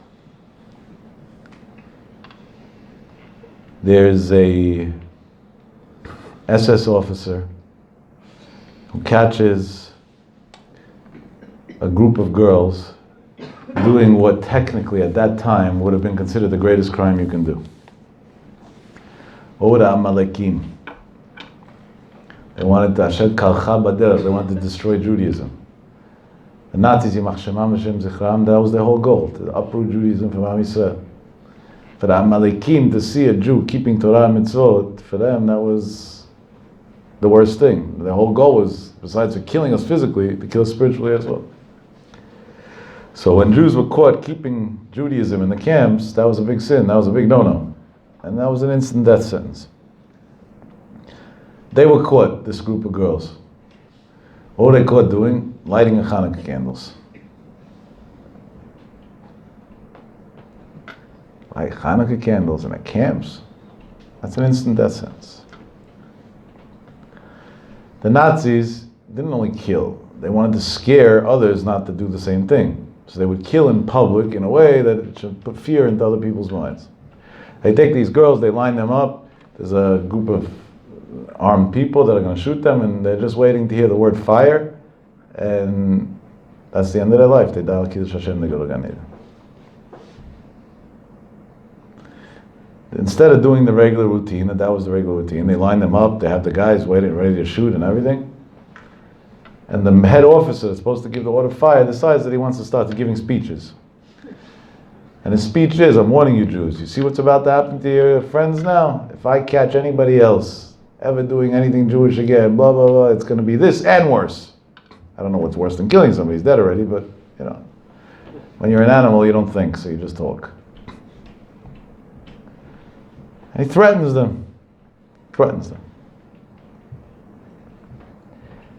There's a SS officer who catches a group of girls doing what technically at that time would have been considered the greatest crime you can do. Ora Amalekim. They wanted to Ashed Kalcha Baderach. They wanted to destroy Judaism. The Nazis, that was their whole goal, to uproot Judaism from Am Yisrael. For the Amalekim, to see a Jew keeping Torah and mitzvot, for them that was the worst thing. Their whole goal was, besides for killing us physically, to kill us spiritually as well. So when Jews were caught keeping Judaism in the camps, that was a big sin, that was a big no-no. And that was an instant death sentence. They were caught, this group of girls. What were they caught doing? Lighting a Hanukkah candles. Like Hanukkah candles in the camps? That's an instant death sentence. The Nazis didn't only kill, they wanted to scare others not to do the same thing. So they would kill in public in a way that it should put fear into other people's minds. They take these girls, they line them up, there's a group of armed people that are going to shoot them, and they're just waiting to hear the word fire, and that's the end of their life. They die al Kiddush Hashem, they go to Gan Eden. Instead of doing the regular routine, and that was the regular routine, they line them up, they have the guys waiting, ready to shoot and everything. And the head officer that's supposed to give the order of fire decides that he wants to start giving speeches. And his speech is, I'm warning you Jews, you see what's about to happen to your friends now? If I catch anybody else ever doing anything Jewish again, blah, blah, blah, it's going to be this and worse. I don't know what's worse than killing somebody, he's dead already, but, when you're an animal, you don't think, so you just talk. And he threatens them.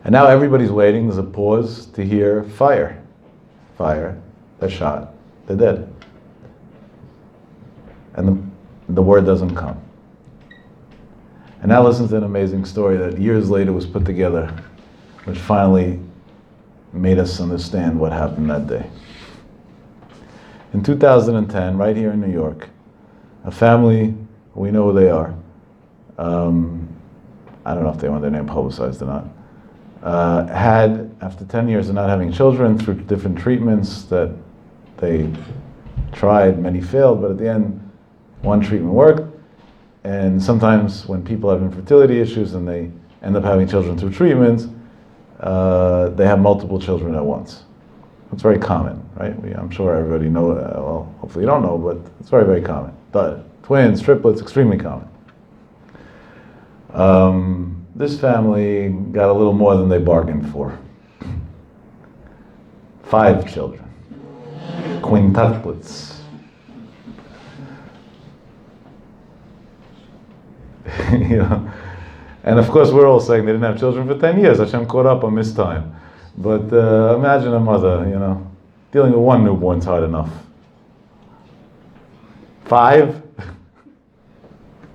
And now everybody's waiting, there's a pause to hear fire. Fire, they're shot, they're dead. And the word doesn't come. And now listen to an amazing story that years later was put together, which finally made us understand what happened that day. In 2010, right here in New York, a family, we know who they are. I don't know if they want their name publicized or not. Had, after 10 years of not having children, through different treatments that they tried, many failed, but at the end, one treatment worked. And sometimes when people have infertility issues and they end up having children through treatments, they have multiple children at once. It's very common, right? I'm sure everybody knows, well, hopefully you don't know, but it's very, very common. But twins, triplets, extremely common. This family got a little more than they bargained for. 5 children. Quintuplets. And of course we're all saying they didn't have children for 10 years. Hashem caught up on missed time. But imagine a mother, dealing with one newborn's hard enough. 5?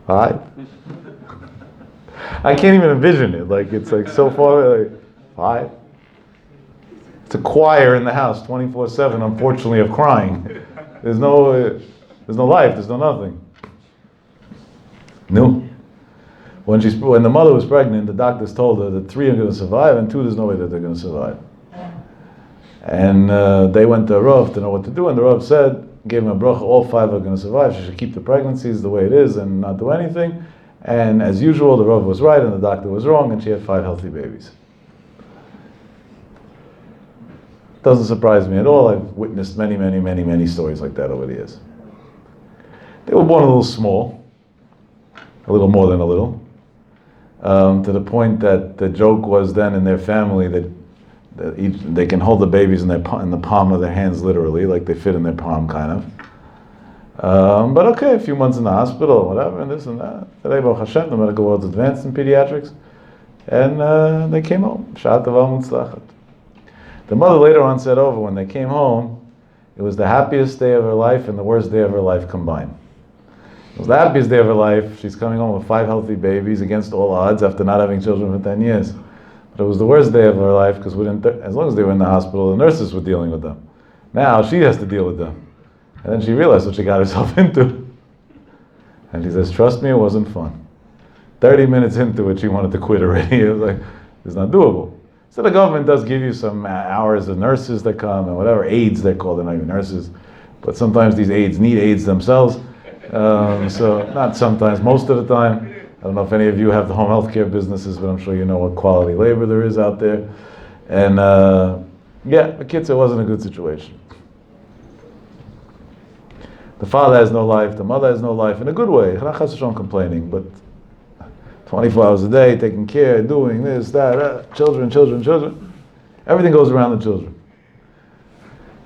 5? I can't even envision it. It's so far, 5? It's a choir in the house, 24/7, unfortunately, of crying. There's no life, there's no nothing. No. When the mother was pregnant, the doctors told her that 3 are going to survive and 2 there's no way that they're going to survive. And they went to Rav to know what to do, and the Rav gave him a bracha, all 5 are going to survive. She should keep the pregnancies the way it is and not do anything. And as usual, the Rav was right and the doctor was wrong, and she had 5 healthy babies. Doesn't surprise me at all. I've witnessed many, many, many, many stories like that over the years. They were born a little small, a little more than a little, to the point that the joke was then in their family that they can hold the babies in the palm of their hands, literally, like they fit in their palm, kind of. But okay, a few months in the hospital, whatever, and this and that. Today, Baruch Hashem, the medical world's advanced in pediatrics, and they came home. Shvat mutzlachat. The mother later on said over, when they came home, it was the happiest day of her life and the worst day of her life combined. It was the happiest day of her life. She's coming home with 5 healthy babies against all odds after not having children for 10 years. But it was the worst day of her life because as long as they were in the hospital, the nurses were dealing with them. Now she has to deal with them. And then she realized what she got herself into. And she says, trust me, it wasn't fun. 30 minutes into it, she wanted to quit already. It was like, it's not doable. So the government does give you some hours of nurses that come and whatever, aides they're called, they're not even nurses. But sometimes these aides need aides themselves. So not sometimes, most of the time. I don't know if any of you have the home health care businesses, but I'm sure you know what quality labor there is out there. And yeah, the kids, it wasn't a good situation. The father has no life, the mother has no life, in a good way. Not complaining, but 24 hours a day, taking care, doing this, that, children. Everything goes around the children.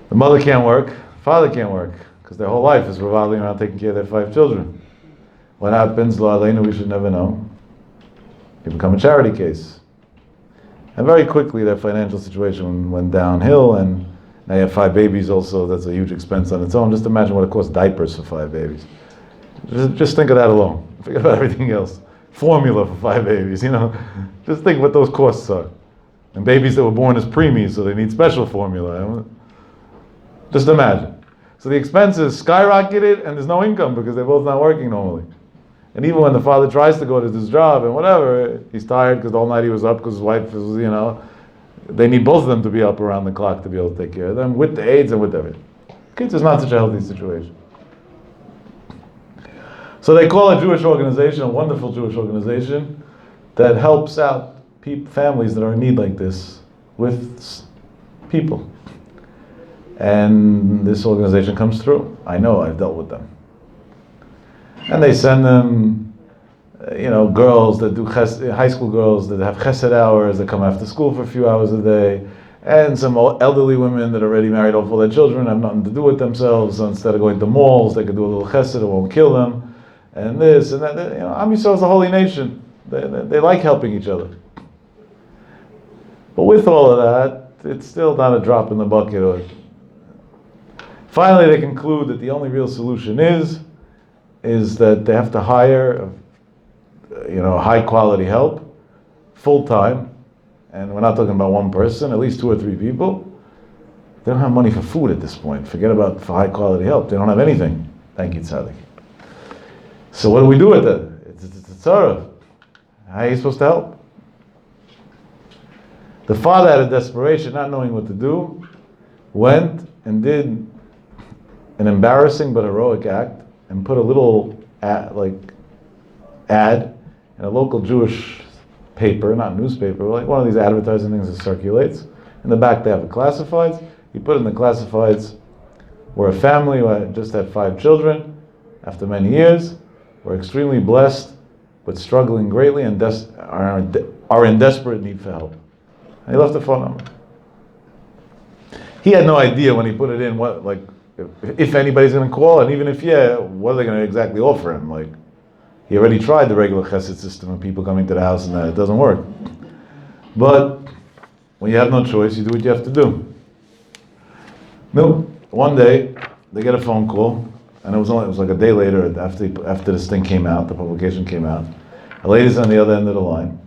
The mother can't work, father can't work, because their whole life is revolving around taking care of their 5 children. What happens, lo aleinu, we should never know. It become a charity case. And very quickly their financial situation went downhill, and now you have 5 babies also. That's a huge expense on its own. Just imagine what it costs diapers for 5 babies. Just think of that alone. Forget about everything else. Formula for 5 babies, Just think what those costs are. And babies that were born as preemies, so they need special formula. Just imagine. So the expenses skyrocketed, and there's no income because they're both not working normally. And even when the father tries to go to his job and whatever, he's tired because the whole night he was up because his wife was, they need both of them to be up around the clock to be able to take care of them with the aides and with everything. Kids is not such a healthy situation. So they call a Jewish organization, a wonderful Jewish organization, that helps out families that are in need like this with people. And this organization comes through. I know, I've dealt with them. And they send them, girls that do high school girls that have chesed hours, that come after school for a few hours a day, and some elderly women that are already married off all their children, have nothing to do with themselves, so instead of going to malls, they could do a little chesed, it won't kill them. And this and that, Am Yisrael is a holy nation. They like helping each other. But with all of that, it's still not a drop in the bucket. Finally, they conclude that the only real solution is that they have to hire, high quality help, full time, and we're not talking about one person, at least 2 or 3 people. They don't have money for food at this point. Forget about for high quality help. They don't have anything. Thank you, Tzaddik. So what do we do with it? It's a tzara. How are you supposed to help? The father, out of desperation, not knowing what to do, went and did an embarrassing but heroic act and put a little ad in a local Jewish paper, not newspaper, like one of these advertising things that circulates. In the back they have the classifieds. He put in the classifieds, we're a family who had just had 5 children after many years. We're extremely blessed, but struggling greatly and are in desperate need for help. And he left the phone number. He had no idea when he put it in if anybody's going to call, and even if what are they going to exactly offer him? He already tried the regular chesed system of people coming to the house and that it doesn't work. But when you have no choice, you do what you have to do. No, one day they get a phone call. And it was like a day later after this thing came out, the publication came out. A lady's on the other end of the line,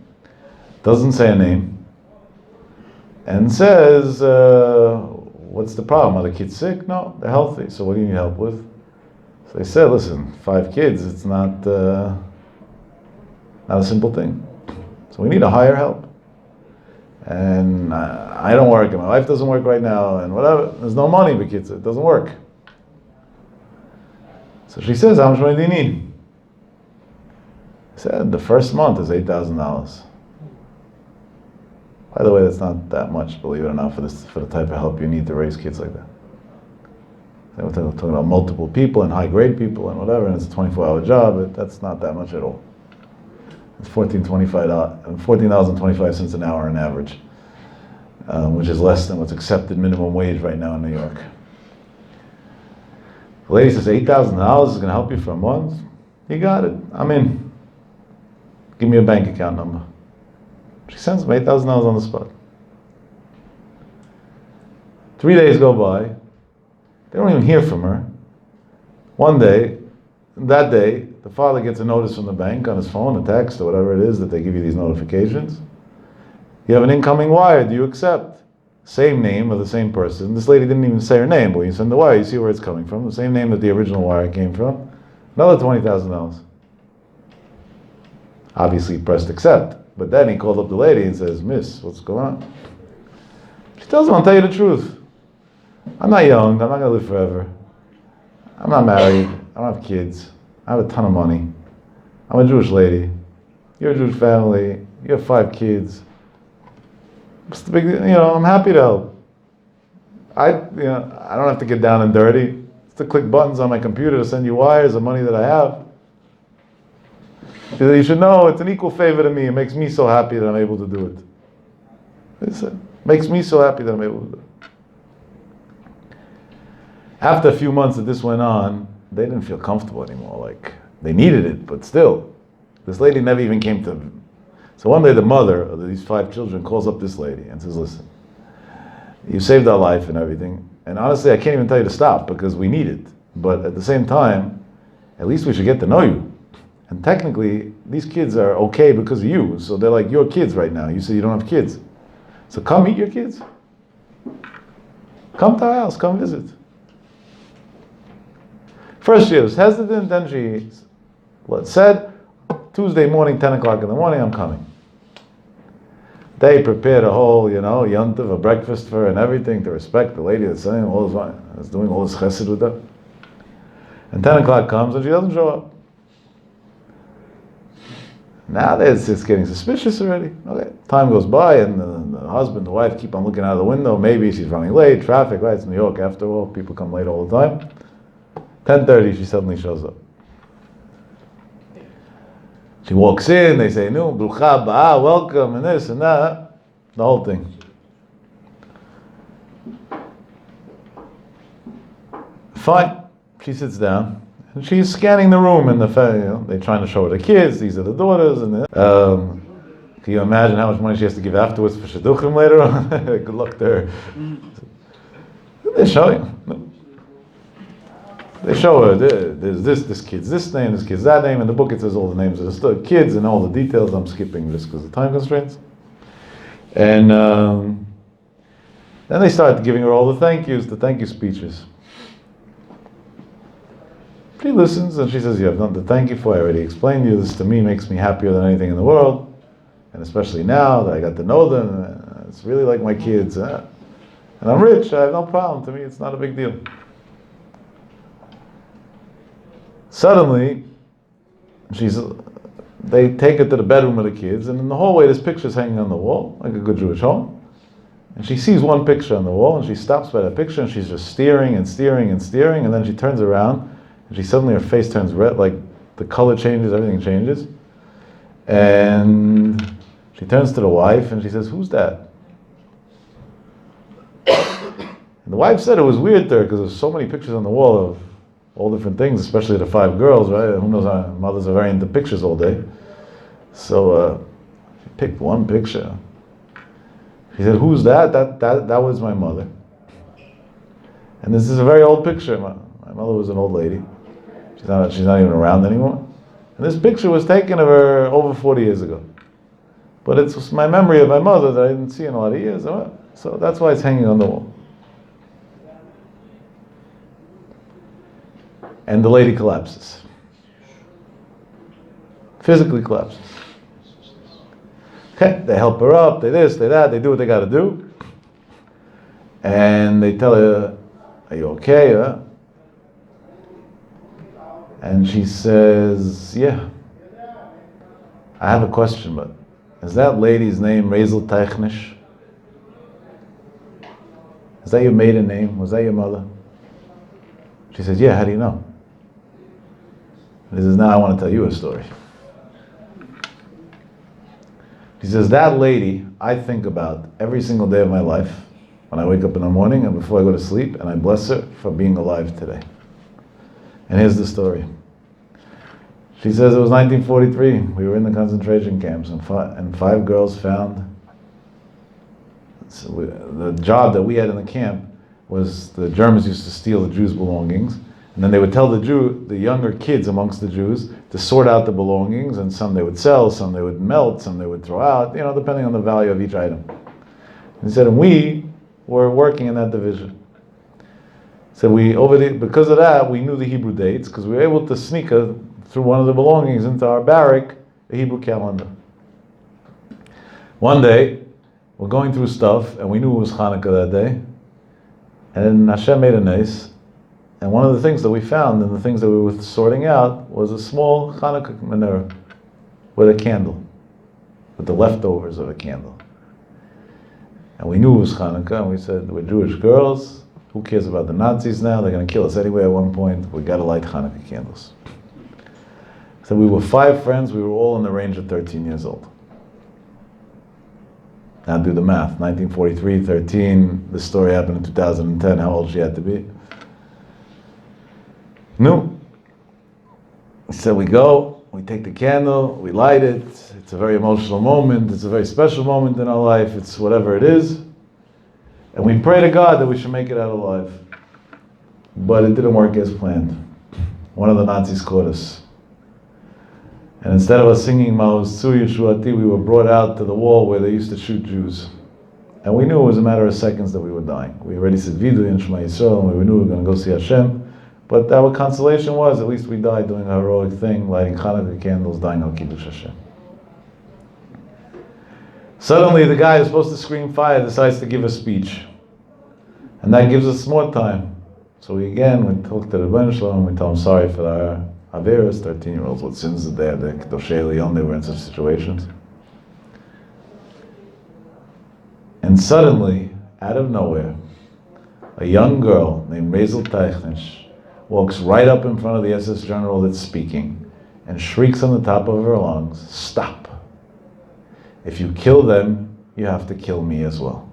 doesn't say a name, and says, what's the problem? Are the kids sick? No, they're healthy. So what do you need help with? So they said, listen, 5 kids, it's not a simple thing. So we need to hire help. And I don't work, and my wife doesn't work right now, and whatever. There's no money for kids, it doesn't work. So she says, how much money do you need? I said, the first month is $8,000. By the way, that's not that much, believe it or not, for the type of help you need to raise kids like that. We're talking about multiple people and high-grade people and whatever, and it's a 24-hour job, but that's not that much at all. It's $14.25 an hour on average, which is less than what's accepted minimum wage right now in New York. The lady says, $8,000 is going to help you for a month? You got it. I'm in. Give me a bank account number. She sends him $8,000 on the spot. 3 days go by. They don't even hear from her. One day, that day, the father gets a notice from the bank on his phone, a text or whatever it is that they give you these notifications. You have an incoming wire, do you accept? Same name of the same person. This lady didn't even say her name, but when you send the wire, you see where it's coming from. The same name that the original wire came from. Another $20,000. Obviously he pressed accept. But then he called up the lady and says, Miss, what's going on? She tells him, I'll tell you the truth. I'm not young, I'm not going to live forever. I'm not married, I don't have kids, I have a ton of money. I'm a Jewish lady. You're a Jewish family, you have 5 kids. What's the big deal? I'm happy to help. I don't have to get down and dirty. It's to click buttons on my computer to send you wires of money that I have. You should know it's an equal favor to me. It makes me so happy that I'm able to do it. It makes me so happy that I'm able to do it. After a few months that this went on, they didn't feel comfortable anymore. Like, they needed it, but still. This lady never even came to... So one day the mother of these 5 children calls up this lady and says, listen, you saved our life and everything, and honestly I can't even tell you to stop because we need it. But at the same time, at least we should get to know you. And technically, these kids are okay because of you. So they're like your kids right now. You say you don't have kids. So come meet your kids. Come to our house, come visit. First she was hesitant, then she said, Tuesday morning, 10 o'clock in the morning, I'm coming. They prepared a whole, yontiv, a breakfast for her and everything to respect the lady that's saying all this, that's doing all this chesed with them. And 10 o'clock comes and she doesn't show up. Now it's getting suspicious already. Okay, time goes by and the husband, the wife keep on looking out of the window. Maybe she's running late, traffic, right? It's New York after all. People come late all the time. 10:30, she suddenly shows up. She walks in, they say, no, brucha ba'a, welcome, and this and that. The whole thing. Fine. She sits down. And she's scanning the room, and they're trying to show her the kids. These are the daughters, and can you imagine how much money she has to give afterwards for shidduchim later on? Good luck to her. They show you. They show her there's this kid's this name, this kid's that name. In the book it says all the names of the kids and all the details. I'm skipping this because of time constraints. And then they started giving her all the thank yous, the thank you speeches. She listens and she says, you have nothing to thank you for. I already explained to you. This to me makes me happier than anything in the world. And especially now that I got to know them, it's really like my kids. And I'm rich, I have no problem. To me, it's not a big deal. Suddenly, they take her to the bedroom of the kids, and in the hallway there's pictures hanging on the wall, like a good Jewish home. And she sees one picture on the wall, and she stops by that picture, and she's just staring and staring and staring, and then she turns around, and suddenly her face turns red, like the color changes, everything changes. And she turns to the wife, and she says, who's that? And the wife said it was weird to her, because there's so many pictures on the wall of all different things, especially the 5 girls, right? Who knows, our mothers are very into pictures all day. So she picked one picture. She said, who's that? That was my mother. And this is a very old picture. My mother was an old lady. She's not even around anymore. And this picture was taken of her over 40 years ago. But it's my memory of my mother that I didn't see in a lot of years. So that's why it's hanging on the wall. And the lady collapses. Physically collapses. Okay, they help her up, they this, they that, they do what they gotta do. And they tell her, are you okay? Huh? And she says, yeah. I have a question, but is that lady's name Razel Teichnish? Is that your maiden name? Was that your mother? She says, yeah, how do you know? He says, now I want to tell you a story. He says, that lady I think about every single day of my life when I wake up in the morning and before I go to sleep, and I bless her for being alive today. And here's the story. She says it was 1943. We were in the concentration camps, and five girls found. So the job that we had in the camp was the Germans used to steal the Jews' belongings, and then they would tell the younger kids amongst the Jews to sort out the belongings, and some they would sell, some they would melt, some they would throw out, depending on the value of each item. He said, and we were working in that division. So because of that, we knew the Hebrew dates, because we were able to sneak through one of the belongings into our barrack, a Hebrew calendar. One day, we're going through stuff, and we knew it was Hanukkah that day, and Hashem made a nes, and one of the things that we found, and the things that we were sorting out, was a small Hanukkah menorah with a candle, with the leftovers of a candle. And we knew it was Hanukkah, and we said, we're Jewish girls, who cares about the Nazis now? They're going to kill us anyway at one point. We got to light Hanukkah candles. So we were 5 friends. We were all in the range of 13 years old. Now do the math. 1943, 13. This story happened in 2010. How old she had to be? No. So we go. We take the candle. We light it. It's a very emotional moment. It's a very special moment in our life. It's whatever it is. And we pray to God that we should make it out alive. But it didn't work as planned. One of the Nazis caught us. And instead of us singing Ma'oz Tzu Yeshuati, we were brought out to the wall where they used to shoot Jews. And we knew it was a matter of seconds that we were dying. We already said Vidu in Shema Yisrael, and we knew we were going to go see Hashem. But our consolation was, at least we died doing a heroic thing, lighting Hanukkah candles, dying on Kiddush Hashem. Suddenly, the guy who's supposed to scream fire decides to give a speech. And that gives us more time. So we talk to the Ben Shalom, we tell him sorry for our Averas, 13-year-olds, what sins did they have, the Kedoshei Leon, they were in such situations. And suddenly, out of nowhere, a young girl named Maisel Teichnish walks right up in front of the SS general that's speaking and shrieks on the top of her lungs, "Stop! If you kill them, you have to kill me as well."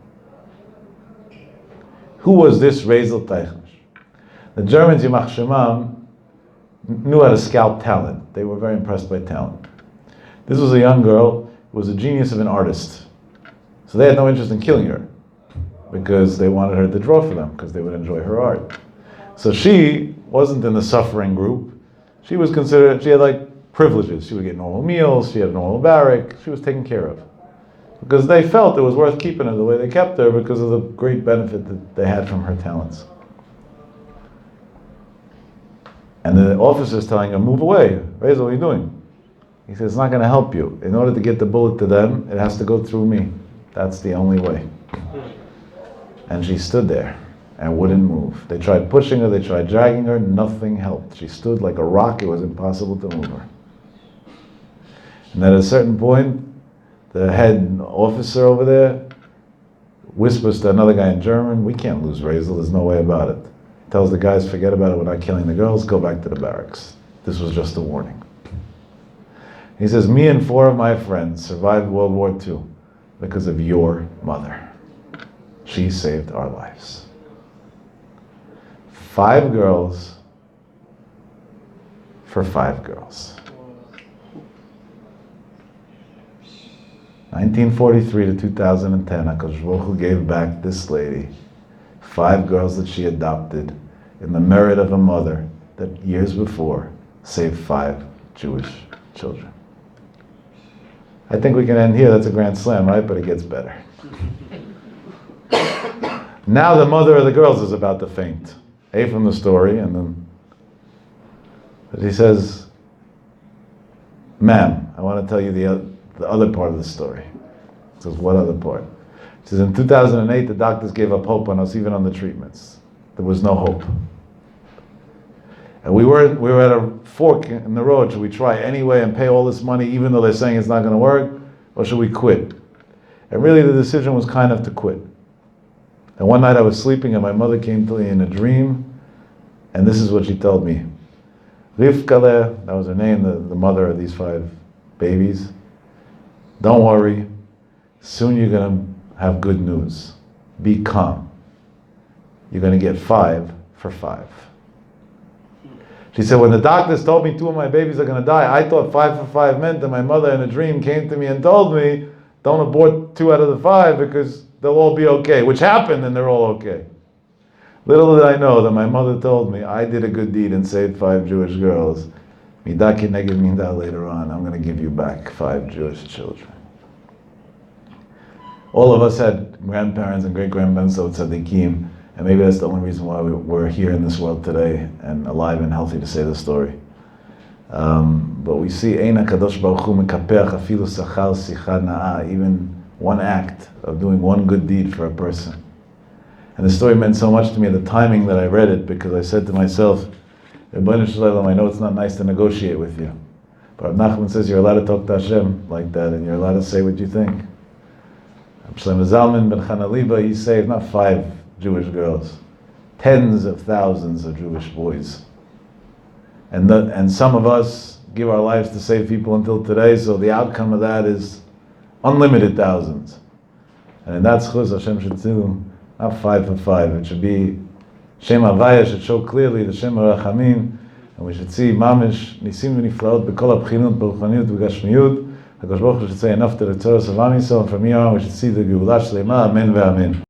Who was this Maisel Teichnish? The Germans, Yimach Shemam, knew how to scout talent. They were very impressed by talent. This was a young girl who was a genius of an artist. So they had no interest in killing her because they wanted her to draw for them because they would enjoy her art. So she wasn't in the suffering group. She was considered, she had privileges. She would get normal meals, she had a normal barrack, she was taken care of. Because they felt it was worth keeping her the way they kept her because of the great benefit that they had from her talents. And the officer's telling her, "Move away. Reza, what are you doing?" He says, "It's not going to help you. In order to get the bullet to them, it has to go through me. That's the only way." And she stood there and wouldn't move. They tried pushing her, they tried dragging her, nothing helped. She stood like a rock. It was impossible to move her. And at a certain point, the head officer over there whispers to another guy in German, "We can't lose Reza. There's no way about it." Tells the guys, "Forget about it, we're not killing the girls, go back to the barracks. This was just a warning." He says, "Me and 4 of my friends survived World War II because of your mother. She saved our lives." 5 girls for 5 girls. 1943 to 2010, HaKadosh Baruch Hu gave back this lady 5 girls that she adopted in the merit of a mother that years before saved 5 Jewish children. I think we can end here. That's a grand slam, right? But it gets better. Now the mother of the girls is about to faint. From the story, and then he says, "Ma'am, I want to tell you the other part of the story." He says, "What other part?" He says, "In 2008, the doctors gave up hope on us, even on the treatments. There was no hope. And we were at a fork in the road. Should we try anyway and pay all this money, even though they're saying it's not going to work, or should we quit?" And really the decision was kind of to quit. And one night I was sleeping and my mother came to me in a dream, and this is what she told me. Rivkale, that was her name, the mother of these 5 babies. Don't worry, soon you're going to have good news. Be calm. You're going to get 5 for 5. She said, when the doctors told me 2 of my babies are going to die, I thought 5 for 5 meant that my mother in a dream came to me and told me, don't abort 2 out of the 5 because they'll all be okay, which happened and they're all okay. Little did I know that my mother told me I did a good deed and saved 5 Jewish girls. Midaki neged minda, later on, I'm going to give you back 5 Jewish children. All of us had grandparents and great-grandparents, so tzaddikim, and maybe that's the only reason why we're here in this world today and alive and healthy to say the story. But we see Eina Kadosh Baruch Hu mekapeach afilu sachar sicha na'a, even one act of doing one good deed for a person. And the story meant so much to me at the timing that I read it, because I said to myself, Rebbeinu Shalom, I know it's not nice to negotiate with you, but Rav Nachman says you're allowed to talk to Hashem like that, and you're allowed to say what you think. Rav Shlomo Zalman ben Chanaliba, he saved not 5 Jewish girls, tens of thousands of Jewish boys. And some of us give our lives to save people until today, so the outcome of that is unlimited thousands. And in that schus, Hashem should do not 5 for 5. It should be Shem Havaya should show clearly the Shem HaRachamim, and we should see Mamish Nisim v'Niflaot b'kol ha'bchinot b'ruchaniut v'gashmiut. HaKadosh Baruch Hu should say enough to the Torah of Am Yisrael, and from here on we should see the Geulah Shlema. Amen ve'amen.